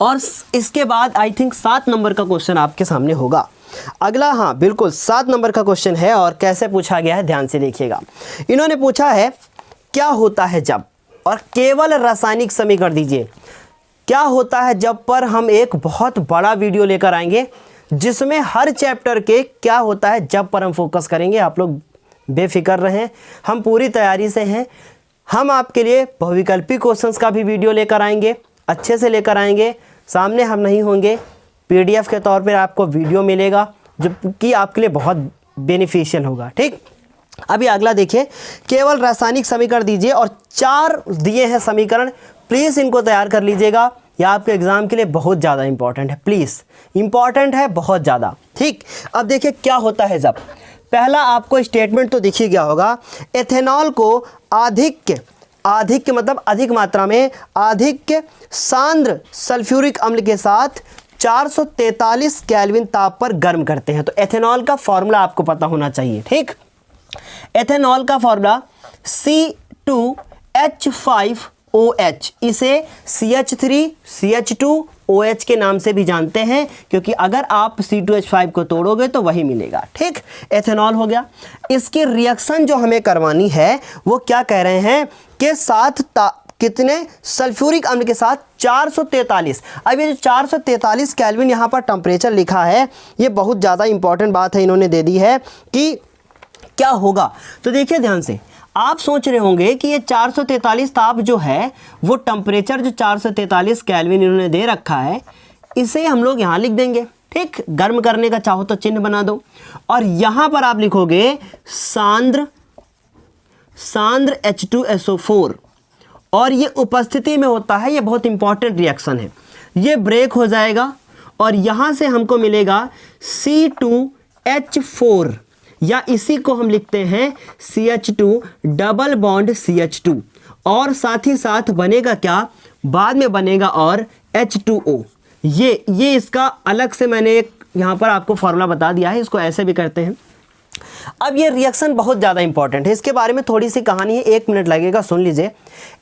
और इसके बाद आई थिंक 7 नंबर का क्वेश्चन आपके सामने होगा अगला। हाँ बिल्कुल 7 नंबर का क्वेश्चन है और कैसे पूछा गया है ध्यान से देखिएगा। इन्होंने पूछा है क्या होता है जब, और केवल रासायनिक समीकरण दीजिए। क्या होता है जब पर हम एक बहुत बड़ा वीडियो लेकर आएंगे जिसमें हर चैप्टर के क्या होता है जब पर हम फोकस करेंगे। आप लोग बेफिक्र रहें, हम पूरी तैयारी से हैं। हम आपके लिए बहुविकल्पी क्वेश्चंस का भी वीडियो लेकर आएंगे, अच्छे से लेकर आएंगे। सामने हम नहीं होंगे, PDF के तौर पर आपको वीडियो मिलेगा जो कि आपके लिए बहुत बेनिफिशियल होगा, ठीक। अभी अगला देखिए, केवल रासायनिक समीकरण दीजिए और 4 दिए हैं समीकरण, प्लीज़ इनको तैयार कर लीजिएगा। यह आपके एग्जाम के लिए बहुत ज़्यादा इंपॉर्टेंट है, प्लीज़ इंपॉर्टेंट है बहुत ज़्यादा, ठीक। अब देखिए क्या होता है जब, पहला आपको स्टेटमेंट तो दिख ही गया होगा। एथेनॉल को अधिक मतलब अधिक मात्रा में अधिक सांद्र सल्फ्यूरिक अम्ल के साथ 443 केल्विन ताप पर गर्म करते हैं। तो एथेनॉल का फॉर्मूला आपको पता होना चाहिए, ठीक। एथेनॉल का फॉर्मूला C2H5OH, इसे CH3CH2OH के नाम से भी जानते हैं क्योंकि अगर आप C2H5 को तोड़ोगे तो वही मिलेगा, ठीक। एथेनॉल हो गया। इसकी रिएक्शन जो हमें करवानी है वो क्या कह रहे हैं के साथ कितने सल्फ्यूरिक अम्ल के साथ 443। अब ये जो 443 केल्विन यहाँ पर टेम्परेचर लिखा है, ये बहुत ज़्यादा इंपॉर्टेंट बात है, इन्होंने दे दी है कि क्या होगा। तो देखिए ध्यान से, आप सोच रहे होंगे कि ये 443 ताप जो है वो टेम्परेचर जो 443 केल्विन इन्होंने दे रखा है, इसे हम लोग यहाँ लिख देंगे। ठीक, गर्म करने का चाहो तो चिन्ह बना दो, और यहाँ पर आप लिखोगे सांद्र H2SO4, और ये उपस्थिति में होता है, ये बहुत इंपॉर्टेंट रिएक्शन है। ये ब्रेक हो जाएगा और यहाँ से हमको मिलेगा C2H4, या इसी को हम लिखते हैं CH2 डबल बॉन्ड CH2, और साथ ही साथ बनेगा क्या, बाद में बनेगा और H2O। ये इसका अलग से मैंने एक यहाँ पर आपको फॉर्मूला बता दिया है, इसको ऐसे भी करते हैं। अब ये रिएक्शन बहुत ज़्यादा इंपॉर्टेंट है, इसके बारे में थोड़ी सी कहानी है, 1 मिनट लगेगा, सुन लीजिए।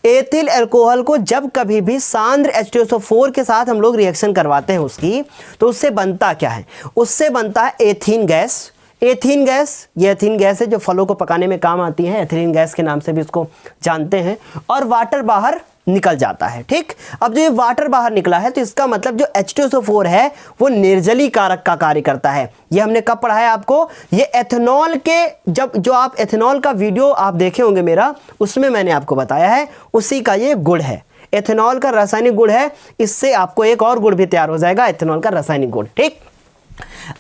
एथिल अल्कोहल को जब कभी भी सांद्र H2SO4 के साथ हम लोग रिएक्शन करवाते हैं उसकी, तो उससे बनता क्या है, उससे बनता है एथीन गैस। एथीन गैस, ये एथीन गैस है जो फलों को पकाने में काम आती है, एथिलीन गैस के नाम से भी इसको जानते हैं, और वाटर बाहर निकल जाता है। ठीक, अब जो ये वाटर बाहर निकला है तो इसका मतलब जो H2SO4 है वो निर्जली कारक का कार्य करता है। ये हमने कब पढ़ा है आपको, ये एथेनॉल के, जब जो आप एथेनॉल का वीडियो आप देखे होंगे मेरा, उसमें मैंने आपको बताया है, उसी का ये गुण है, एथेनॉल का रासायनिक गुण है। इससे आपको एक और गुण भी तैयार हो जाएगा, एथेनॉल का रासायनिक गुण। ठीक,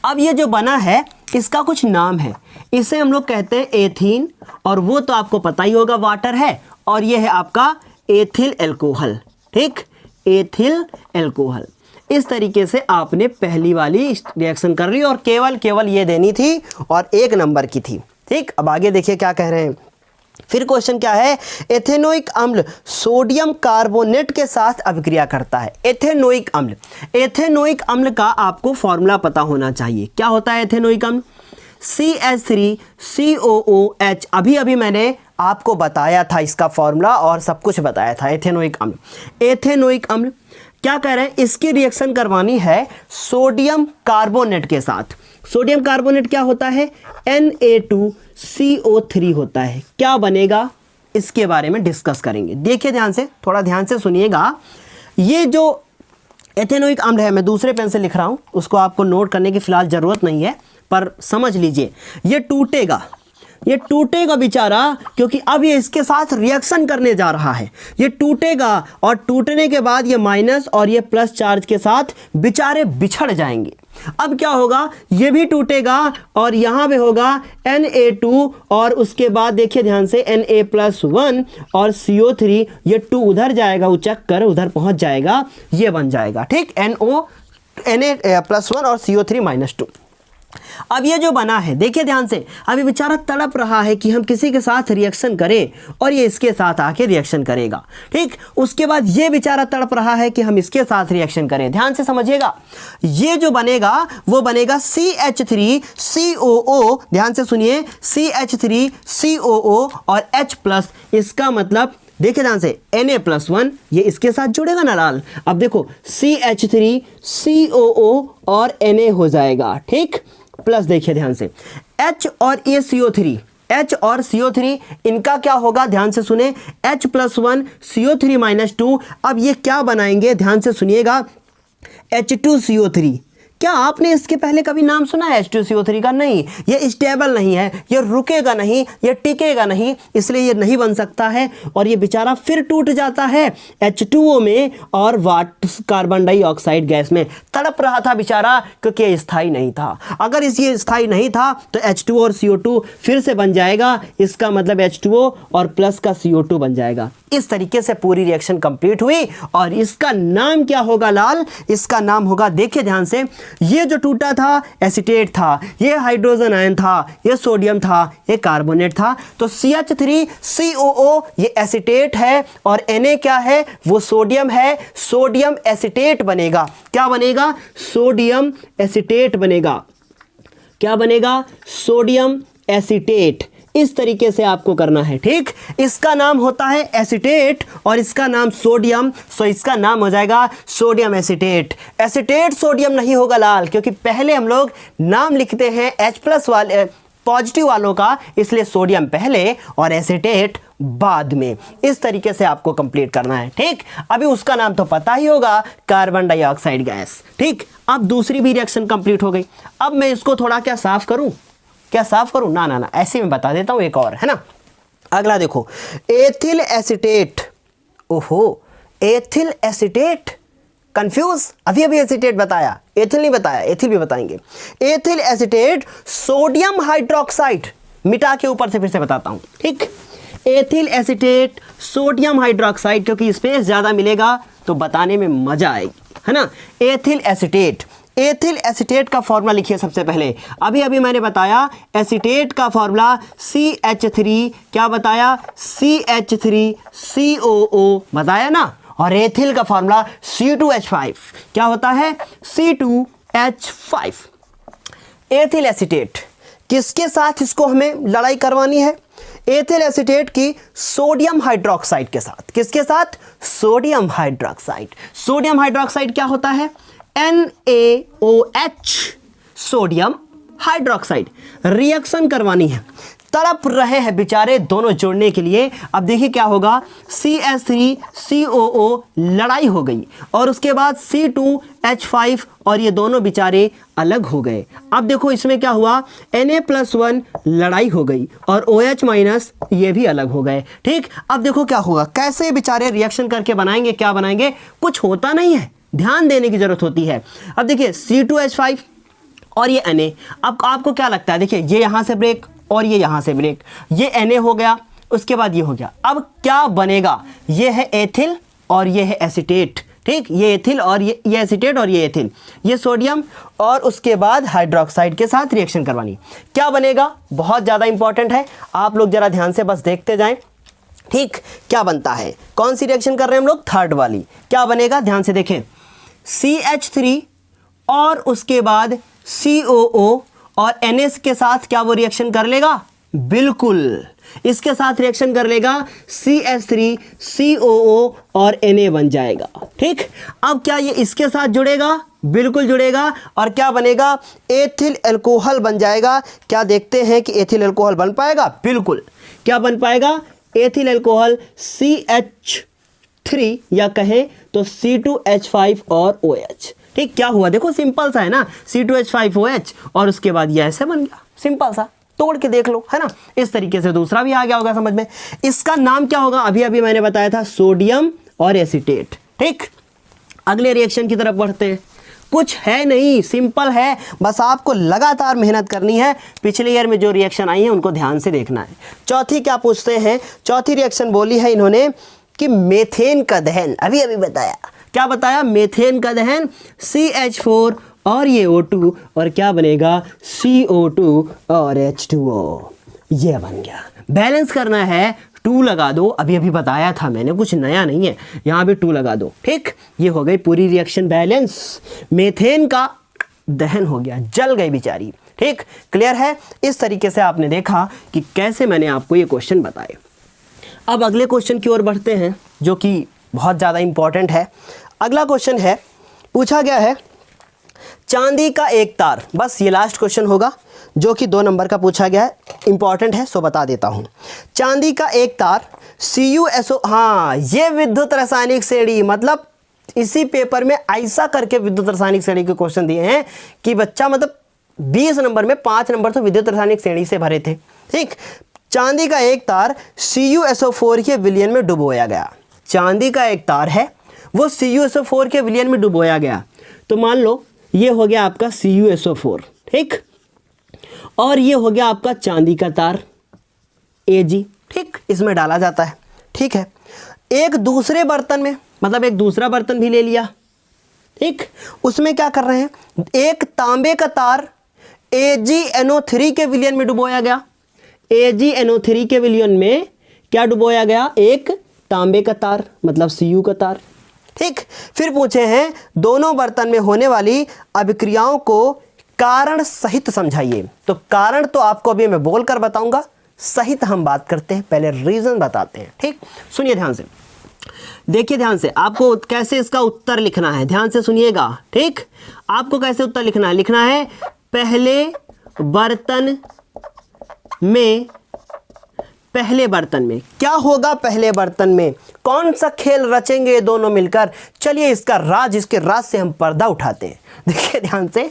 अब ये जो बना है इसका कुछ नाम है, इसे हम लोग कहते हैं एथीन, और वो तो आपको पता ही होगा वाटर है, और ये है आपका एथिल अल्कोहल। ठीक, एथिल अल्कोहल। इस तरीके से आपने पहली वाली रिएक्शन कर रही और केवल ये देनी थी और 1 नंबर की थी। ठीक, अब आगे देखिए क्या कह रहे हैं। फिर क्वेश्चन क्या है, एथेनोइक अम्ल सोडियम कार्बोनेट के साथ अभिक्रिया करता है। एथेनोइक अम्ल, एथेनोइक अम्ल का आपको फॉर्मूला पता होना चाहिए। क्या होता है एथेनोइक अम्ल, CH3COOH। अभी मैंने आपको बताया था इसका फॉर्मूला और सब कुछ बताया था। एथेनोइक अम्ल, एथेनोइक अम्ल क्या कह रहे हैं, इसकी रिएक्शन करवानी है सोडियम कार्बोनेट के साथ। सोडियम कार्बोनेट क्या होता है, Na2CO3 होता है। क्या बनेगा इसके बारे में डिस्कस करेंगे। देखिए ध्यान से, थोड़ा ध्यान से सुनिएगा। ये जो एथेनोइक अम्ल है, मैं दूसरे पेन से लिख रहा हूँ, उसको आपको नोट करने की फिलहाल ज़रूरत नहीं है, पर समझ लीजिए ये टूटेगा, ये टूटेगा बेचारा, क्योंकि अब ये इसके साथ रिएक्शन करने जा रहा है। ये टूटेगा और टूटने के बाद ये माइनस और ये प्लस चार्ज के साथ बेचारे बिछड़ जाएंगे। अब क्या होगा, ये भी टूटेगा और यहाँ पे होगा Na2, और उसके बाद देखिए ध्यान से Na+1 और CO3, ये 2 उधर जाएगा, उचक कर उधर पहुँच जाएगा, ये बन जाएगा। ठीक, Na+1 और CO3-2। अब ये जो बना है, देखिए ध्यान से, अभी बेचारा तड़प रहा है कि हम किसी के साथ रिएक्शन करें, और ये इसके साथ आके रिएक्शन करेगा। ठीक, उसके बाद ये बेचारा तड़प रहा है कि हम इसके साथ रिएक्शन करें। ध्यान से समझिएगा, ये जो बनेगा वो बनेगा CH3COO। ध्यान से सुनिए, CH3COO और H+, इसका मतलब देखिए ध्यान से Na+1, ये इसके साथ जुड़ेगा ना लाल। अब देखो CH3COO और Na हो जाएगा। ठीक, प्लस देखिए ध्यान से H और ये CO3, H और CO3 इनका क्या होगा, ध्यान से सुने, H+1 CO3-2। अब ये क्या बनाएंगे, ध्यान से सुनिएगा, H2CO3। क्या आपने इसके पहले कभी नाम सुना है H2CO3 का? नहीं, ये स्टेबल नहीं है, ये रुकेगा नहीं, ये टिकेगा नहीं, इसलिए ये नहीं बन सकता है, और ये बेचारा फिर टूट जाता है H2O में और कार्बन डाइऑक्साइड गैस में। तड़प रहा था बेचारा क्योंकि ये स्थायी नहीं था। अगर ये स्थायी नहीं था तो H2O और CO2 फिर से बन जाएगा, इसका मतलब H2O और प्लस का CO2 बन जाएगा। इस तरीके से पूरी रिएक्शन कंप्लीट हुई, और इसका नाम क्या होगा लाल, इसका नाम होगा, देखिए ध्यान से, ये जो टूटा था एसीटेट था, ये हाइड्रोजन आयन था, ये सोडियम था, ये कार्बोनेट था। तो CH3COO ये एसीटेट है और Na क्या है, वो सोडियम है, सोडियम एसीटेट बनेगा। क्या बनेगा, सोडियम एसीटेट बनेगा। क्या बनेगा, सोडियम एसीटेट। इस तरीके से आपको करना है। ठीक, इसका नाम होता है एसीटेट और इसका नाम सोडियम, सो इसका नाम हो जाएगा सोडियम एसीटेट। एसीटेट सोडियम नहीं होगा लाल, क्योंकि पहले हम लोग नाम लिखते हैं H+ वाले, पॉजिटिव वालों का, इसलिए सोडियम पहले और एसीटेट बाद में। इस तरीके से आपको कंप्लीट करना है। ठीक, अभी उसका नाम तो पता ही होगा, कार्बन डाइऑक्साइड गैस। ठीक, अब दूसरी भी रिएक्शन कंप्लीट हो गई। अब मैं इसको थोड़ा क्या साफ करूं, क्या साफ करूं? ना ना ना, ऐसे में बता देता हूं एक और, है ना। अगला देखो, एथिल एसीटेट। ओहो, एथिल एसीटेट, कंफ्यूज? अभी अभी एसीटेट बताया, एथिल नहीं बताया, एथिल भी बताएंगे। एथिल एसीटेट सोडियम हाइड्रोक्साइड, मिटा के ऊपर से फिर से बताता हूं। ठीक, एथिल एसीटेट सोडियम हाइड्रोक्साइड, क्योंकि स्पेस ज्यादा मिलेगा तो बताने में मजा आएगी, है ना। एथिल एसीटेट, एथिल एसीटेट का फॉर्मूला लिखिए सबसे पहले। अभी अभी मैंने बताया एसीटेट का फॉर्मूला CH3, क्या बताया? CH3COO बताया ना। और एथिल का फॉर्मूला C2H5, क्या होता है? C2H5। एथिल एसीटेट किसके साथ इसको हमें लड़ाई करवानी है? एथिल एसीटेट की सोडियम हाइड्रोक्साइड के साथ। किसके साथ? Sodium hydroxide. सोडियम हाइड्रोक्साइड क्या होता है? NaOH, sodium hydroxide. रिएक्शन करवानी है, तड़प रहे हैं बेचारे दोनों जोड़ने के लिए। अब देखिए क्या होगा, CH3COO लड़ाई हो गई और उसके बाद C2H5 और ये दोनों बेचारे अलग हो गए। अब देखो इसमें क्या हुआ, Na+1 लड़ाई हो गई और OH- ये भी अलग हो गए। ठीक, अब देखो क्या होगा, कैसे बेचारे रिएक्शन करके बनाएंगे, क्या बनाएंगे? कुछ होता नहीं है, ध्यान देने की जरूरत होती है। अब देखिए C2H5 और ये Na, अब आपको क्या लगता है? देखिए ये यहां से ब्रेक और ये यहां से ब्रेक, ये Na हो गया, उसके बाद ये हो गया। अब क्या बनेगा? ये है एथिल और ये है एसीटेट। ठीक, ये एथिल और ये एसीटेट और ये एथिल, ये सोडियम और उसके बाद हाइड्रोक्साइड के साथ रिएक्शन करवानी। क्या बनेगा? बहुत ज़्यादा इंपॉर्टेंट है, आप लोग जरा ध्यान से बस देखते जाएं। ठीक, क्या बनता है? कौन सी रिएक्शन कर रहे हैं हम लोग? थर्ड वाली। क्या बनेगा? ध्यान से देखें, CH3 और उसके बाद COO और Na के साथ क्या वो रिएक्शन कर लेगा? बिल्कुल, इसके साथ रिएक्शन कर लेगा, CH3COO और Na बन जाएगा। ठीक, अब क्या ये इसके साथ जुड़ेगा? बिल्कुल जुड़ेगा, और क्या बनेगा? एथिल अल्कोहल बन जाएगा। क्या देखते हैं कि एथिल अल्कोहल बन पाएगा? बिल्कुल, क्या बन पाएगा? एथिल अल्कोहल CH3 या कहें तो C2H5 और OH। ठीक, क्या हुआ? देखो सिंपल सा है ना, C2H5OH और उसके बाद ये ऐसे बन गया, सिंपल सा, तोड़ के देख लो, है ना। इस तरीके से दूसरा भी आ गया होगा समझ में। इसका नाम क्या होगा? अभी अभी मैंने बताया था, सोडियम और एसीटेट। ठीक, अगले रिएक्शन की तरफ बढ़ते हैं। कुछ है नहीं, सिंपल है, बस आपको लगातार मेहनत करनी है। पिछले ईयर में जो रिएक्शन आई है उनको ध्यान से देखना है। चौथी क्या पूछते हैं? चौथी रिएक्शन बोली है इन्होंने कि मेथेन का दहन। अभी अभी बताया, क्या बताया? मेथेन का दहन, CH4 और ये O2 और क्या बनेगा? CO2 और H2O, ये बन गया। बैलेंस करना है, 2 लगा दो। अभी अभी बताया था मैंने, कुछ नया नहीं है, यहाँ पे 2 लगा दो। ठीक, ये हो गई पूरी रिएक्शन बैलेंस। मेथेन का दहन हो गया, जल गई बेचारी। ठीक, क्लियर है? इस तरीके से आपने देखा कि कैसे मैंने आपको ये क्वेश्चन बताए। अब अगले क्वेश्चन की ओर बढ़ते हैं, जो कि बहुत ज़्यादा इंपॉर्टेंट है। अगला क्वेश्चन है, पूछा गया है चांदी का एक तार। बस ये लास्ट क्वेश्चन होगा, जो कि 2 नंबर का पूछा गया है, इंपॉर्टेंट है, सो बता देता हूँ। चांदी का एक तार CuSO, हाँ ये विद्युत रासायनिक श्रेणी, मतलब इसी पेपर में ऐसा करके विद्युत रासायनिक श्रेणी के क्वेश्चन दिए हैं कि बच्चा मतलब 20 नंबर में 5 नंबर तो विद्युत रासायनिक श्रेणी से भरे थे। ठीक, चांदी का एक तार CuSO4 के विलयन में डुबोया गया। चांदी का एक तार है, वो CuSO4 के विलयन में डुबोया गया। तो मान लो ये हो गया आपका CuSO4, ठीक, और ये हो गया आपका चांदी का तार Ag। ठीक, इसमें डाला जाता है। ठीक है, एक दूसरे बर्तन में, मतलब एक दूसरा बर्तन भी ले लिया। ठीक, उसमें क्या कर रहे हैं? एक तांबे का तार AgNO3 के विलयन में डुबोया गया। AgNO3 के विलयन में क्या डुबोया गया? एक तांबे का तार, मतलब Cu का तार। ठीक, फिर पूछे हैं दोनों बर्तन में होने वाली अभिक्रियाओं को कारण सहित समझाइए। तो कारण तो आपको अभी मैं बोलकर बताऊंगा, सहित हम बात करते हैं, पहले रीजन बताते हैं। ठीक, सुनिए ध्यान से, देखिए ध्यान से, आपको कैसे इसका उत्तर लिखना है, ध्यान से सुनिएगा। ठीक, आपको कैसे उत्तर लिखना है? लिखना है पहले बर्तन में, पहले बर्तन में क्या होगा? पहले बर्तन में कौन सा खेल रचेंगे ये दोनों मिलकर? चलिए इसका राज, इसके राज से हम पर्दा उठाते हैं। देखिए ध्यान से,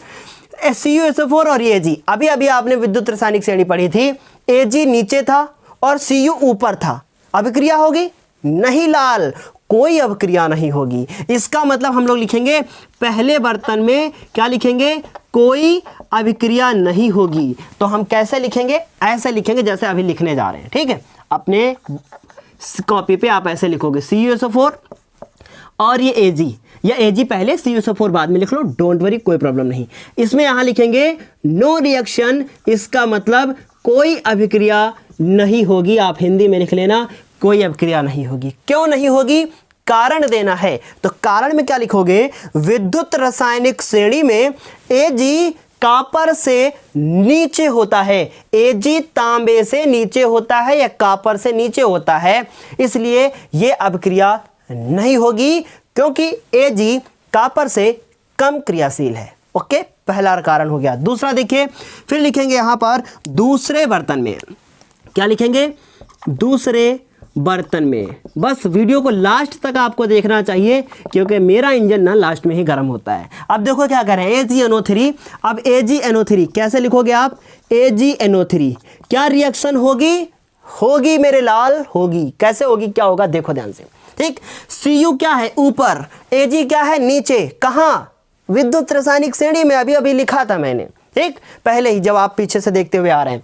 CuSO4 और Ag, अभी अभी आपने विद्युत रासायनिक श्रेणी पढ़ी थी, Ag नीचे था और Cu ऊपर था, अभिक्रिया होगी? नहीं लाल, कोई अभिक्रिया नहीं होगी। इसका मतलब हम लोग लिखेंगे पहले बर्तन में क्या लिखेंगे? कोई अभिक्रिया नहीं होगी। तो हम कैसे लिखेंगे? ऐसे लिखेंगे जैसे अभी लिखने जा रहे हैं, ठीक है? अपने कॉपी पे आप ऐसे लिखोगे CuSO4 और ये Ag, या Ag पहले CuSO4 बाद में लिख लो, डोंट वरी, कोई प्रॉब्लम नहीं। इसमें यहां लिखेंगे नो रिएक्शन, इसका मतलब कोई अभिक्रिया नहीं होगी। आप हिंदी में लिख लेना, कोई अभिक्रिया नहीं होगी। क्यों नहीं होगी? कारण देना है। तो कारण में क्या लिखोगे? विद्युत रासायनिक श्रेणी में Ag कॉपर से नीचे होता है, Ag तांबे से नीचे होता है या कॉपर से नीचे होता है, इसलिए यह अभिक्रिया नहीं होगी, क्योंकि Ag कॉपर से कम क्रियाशील है। ओके, पहला कारण हो गया। दूसरा देखिए, फिर लिखेंगे यहां पर दूसरे बर्तन में, क्या लिखेंगे? दूसरे बर्तन में। बस वीडियो को लास्ट तक आपको देखना चाहिए, क्योंकि मेरा इंजन ना लास्ट में ही गर्म होता है। अब देखो क्या करें, AgNO3। अब AgNO3 कैसे लिखोगे आप? AgNO3 क्या रिएक्शन होगी? होगी मेरे लाल, होगी। कैसे होगी, क्या होगा? देखो ध्यान से, ठीक। Cu क्या है? ऊपर, Ag क्या है? नीचे। कहाँ? विद्युत रासायनिक श्रेणी में, अभी अभी लिखा था मैंने, ठीक, पहले ही, जब आप पीछे से देखते हुए आ रहे हैं।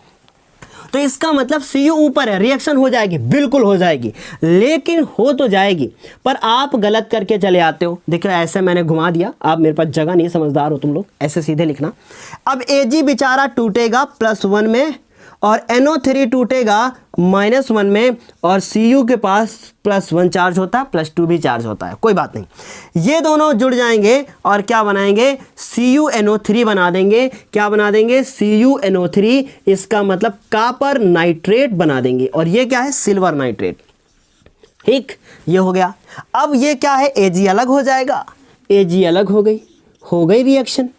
तो इसका मतलब Cu ऊपर है, रिएक्शन हो जाएगी, बिल्कुल हो जाएगी, लेकिन हो तो जाएगी, पर आप गलत करके चले आते हो। देखो ऐसे मैंने घुमा दिया, आप मेरे पास जगह नहीं, समझदार हो तुम लोग, ऐसे सीधे लिखना। अब Ag बेचारा टूटेगा +1 में और NO3 टूटेगा -1 में, और Cu के पास +1 चार्ज होता है, +2 भी चार्ज होता है, कोई बात नहीं। ये दोनों जुड़ जाएंगे और क्या बनाएंगे? CuNO3 बना देंगे। क्या बना देंगे? CuNO3। इसका मतलब कॉपर नाइट्रेट बना देंगे, और ये क्या है? सिल्वर नाइट्रेट, ठीक, ये हो गया। अब ये क्या है? Ag अलग हो जाएगा, Ag अलग हो गई रिएक्शन।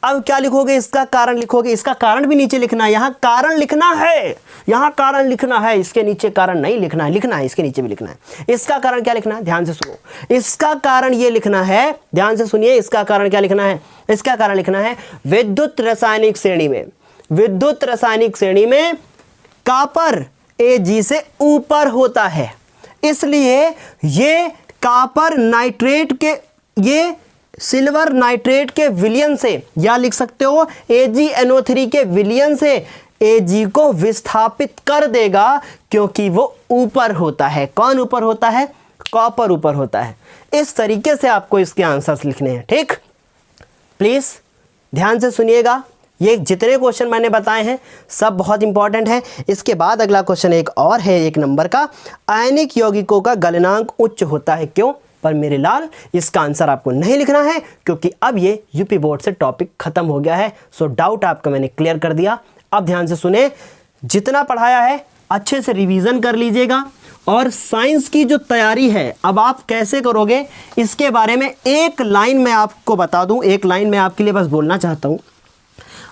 अब क्या लिखोगे? इसका कारण लिखोगे। इसका कारण भी नीचे लिखना है, यहाँ कारण लिखना है, यहाँ कारण लिखना है, इसके नीचे कारण नहीं लिखना है, लिखना है इसके नीचे भी लिखना है। इसका कारण क्या लिखना है? ध्यान से सुनो, इसका कारण ये लिखना है, ध्यान से सुनिए, इसका कारण क्या लिखना है? इसका कारण लिखना है विद्युत रासायनिक श्रेणी में, विद्युत रासायनिक श्रेणी में कॉपर Ag से ऊपर होता है, इसलिए ये कॉपर नाइट्रेट के, ये सिल्वर नाइट्रेट के विलयन से, या लिख सकते हो AgNO3 के विलयन से Ag को विस्थापित कर देगा, क्योंकि वो ऊपर होता है। कौन ऊपर होता है? कॉपर ऊपर होता है। इस तरीके से आपको इसके आंसर्स लिखने हैं, ठीक। प्लीज ध्यान से सुनिएगा, ये जितने क्वेश्चन मैंने बताए हैं सब बहुत इंपॉर्टेंट है। इसके बाद अगला क्वेश्चन एक और है, 1 नंबर का, आयनिक यौगिकों का गलनांक उच्च होता है, क्यों? पर मेरे लाल इसका आंसर आपको नहीं लिखना है, क्योंकि अब ये यूपी बोर्ड से टॉपिक खत्म हो गया है। सो डाउट आपका मैंने क्लियर कर दिया। अब ध्यान से सुने, जितना पढ़ाया है अच्छे से रिवीजन कर लीजिएगा, और साइंस की जो तैयारी है अब आप कैसे करोगे इसके बारे में एक लाइन में आपको बता दूं, एक लाइन में आपके लिए बस बोलना चाहता हूं।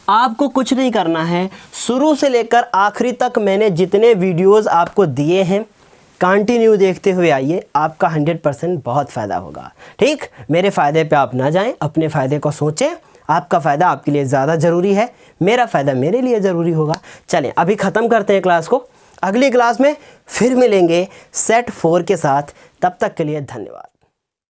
आपको कुछ नहीं करना है, शुरू से लेकर आखिरी तक मैंने जितने वीडियोस आपको दिए हैं कंटिन्यू देखते हुए आइए, आपका 100% बहुत फ़ायदा होगा, ठीक। मेरे फ़ायदे पे आप ना जाएं, अपने फ़ायदे को सोचें। आपका फ़ायदा आपके लिए ज़्यादा ज़रूरी है, मेरा फ़ायदा मेरे लिए ज़रूरी होगा। चलें अभी ख़त्म करते हैं क्लास को, अगली क्लास में फिर मिलेंगे सेट 4 के साथ। तब तक के लिए धन्यवाद।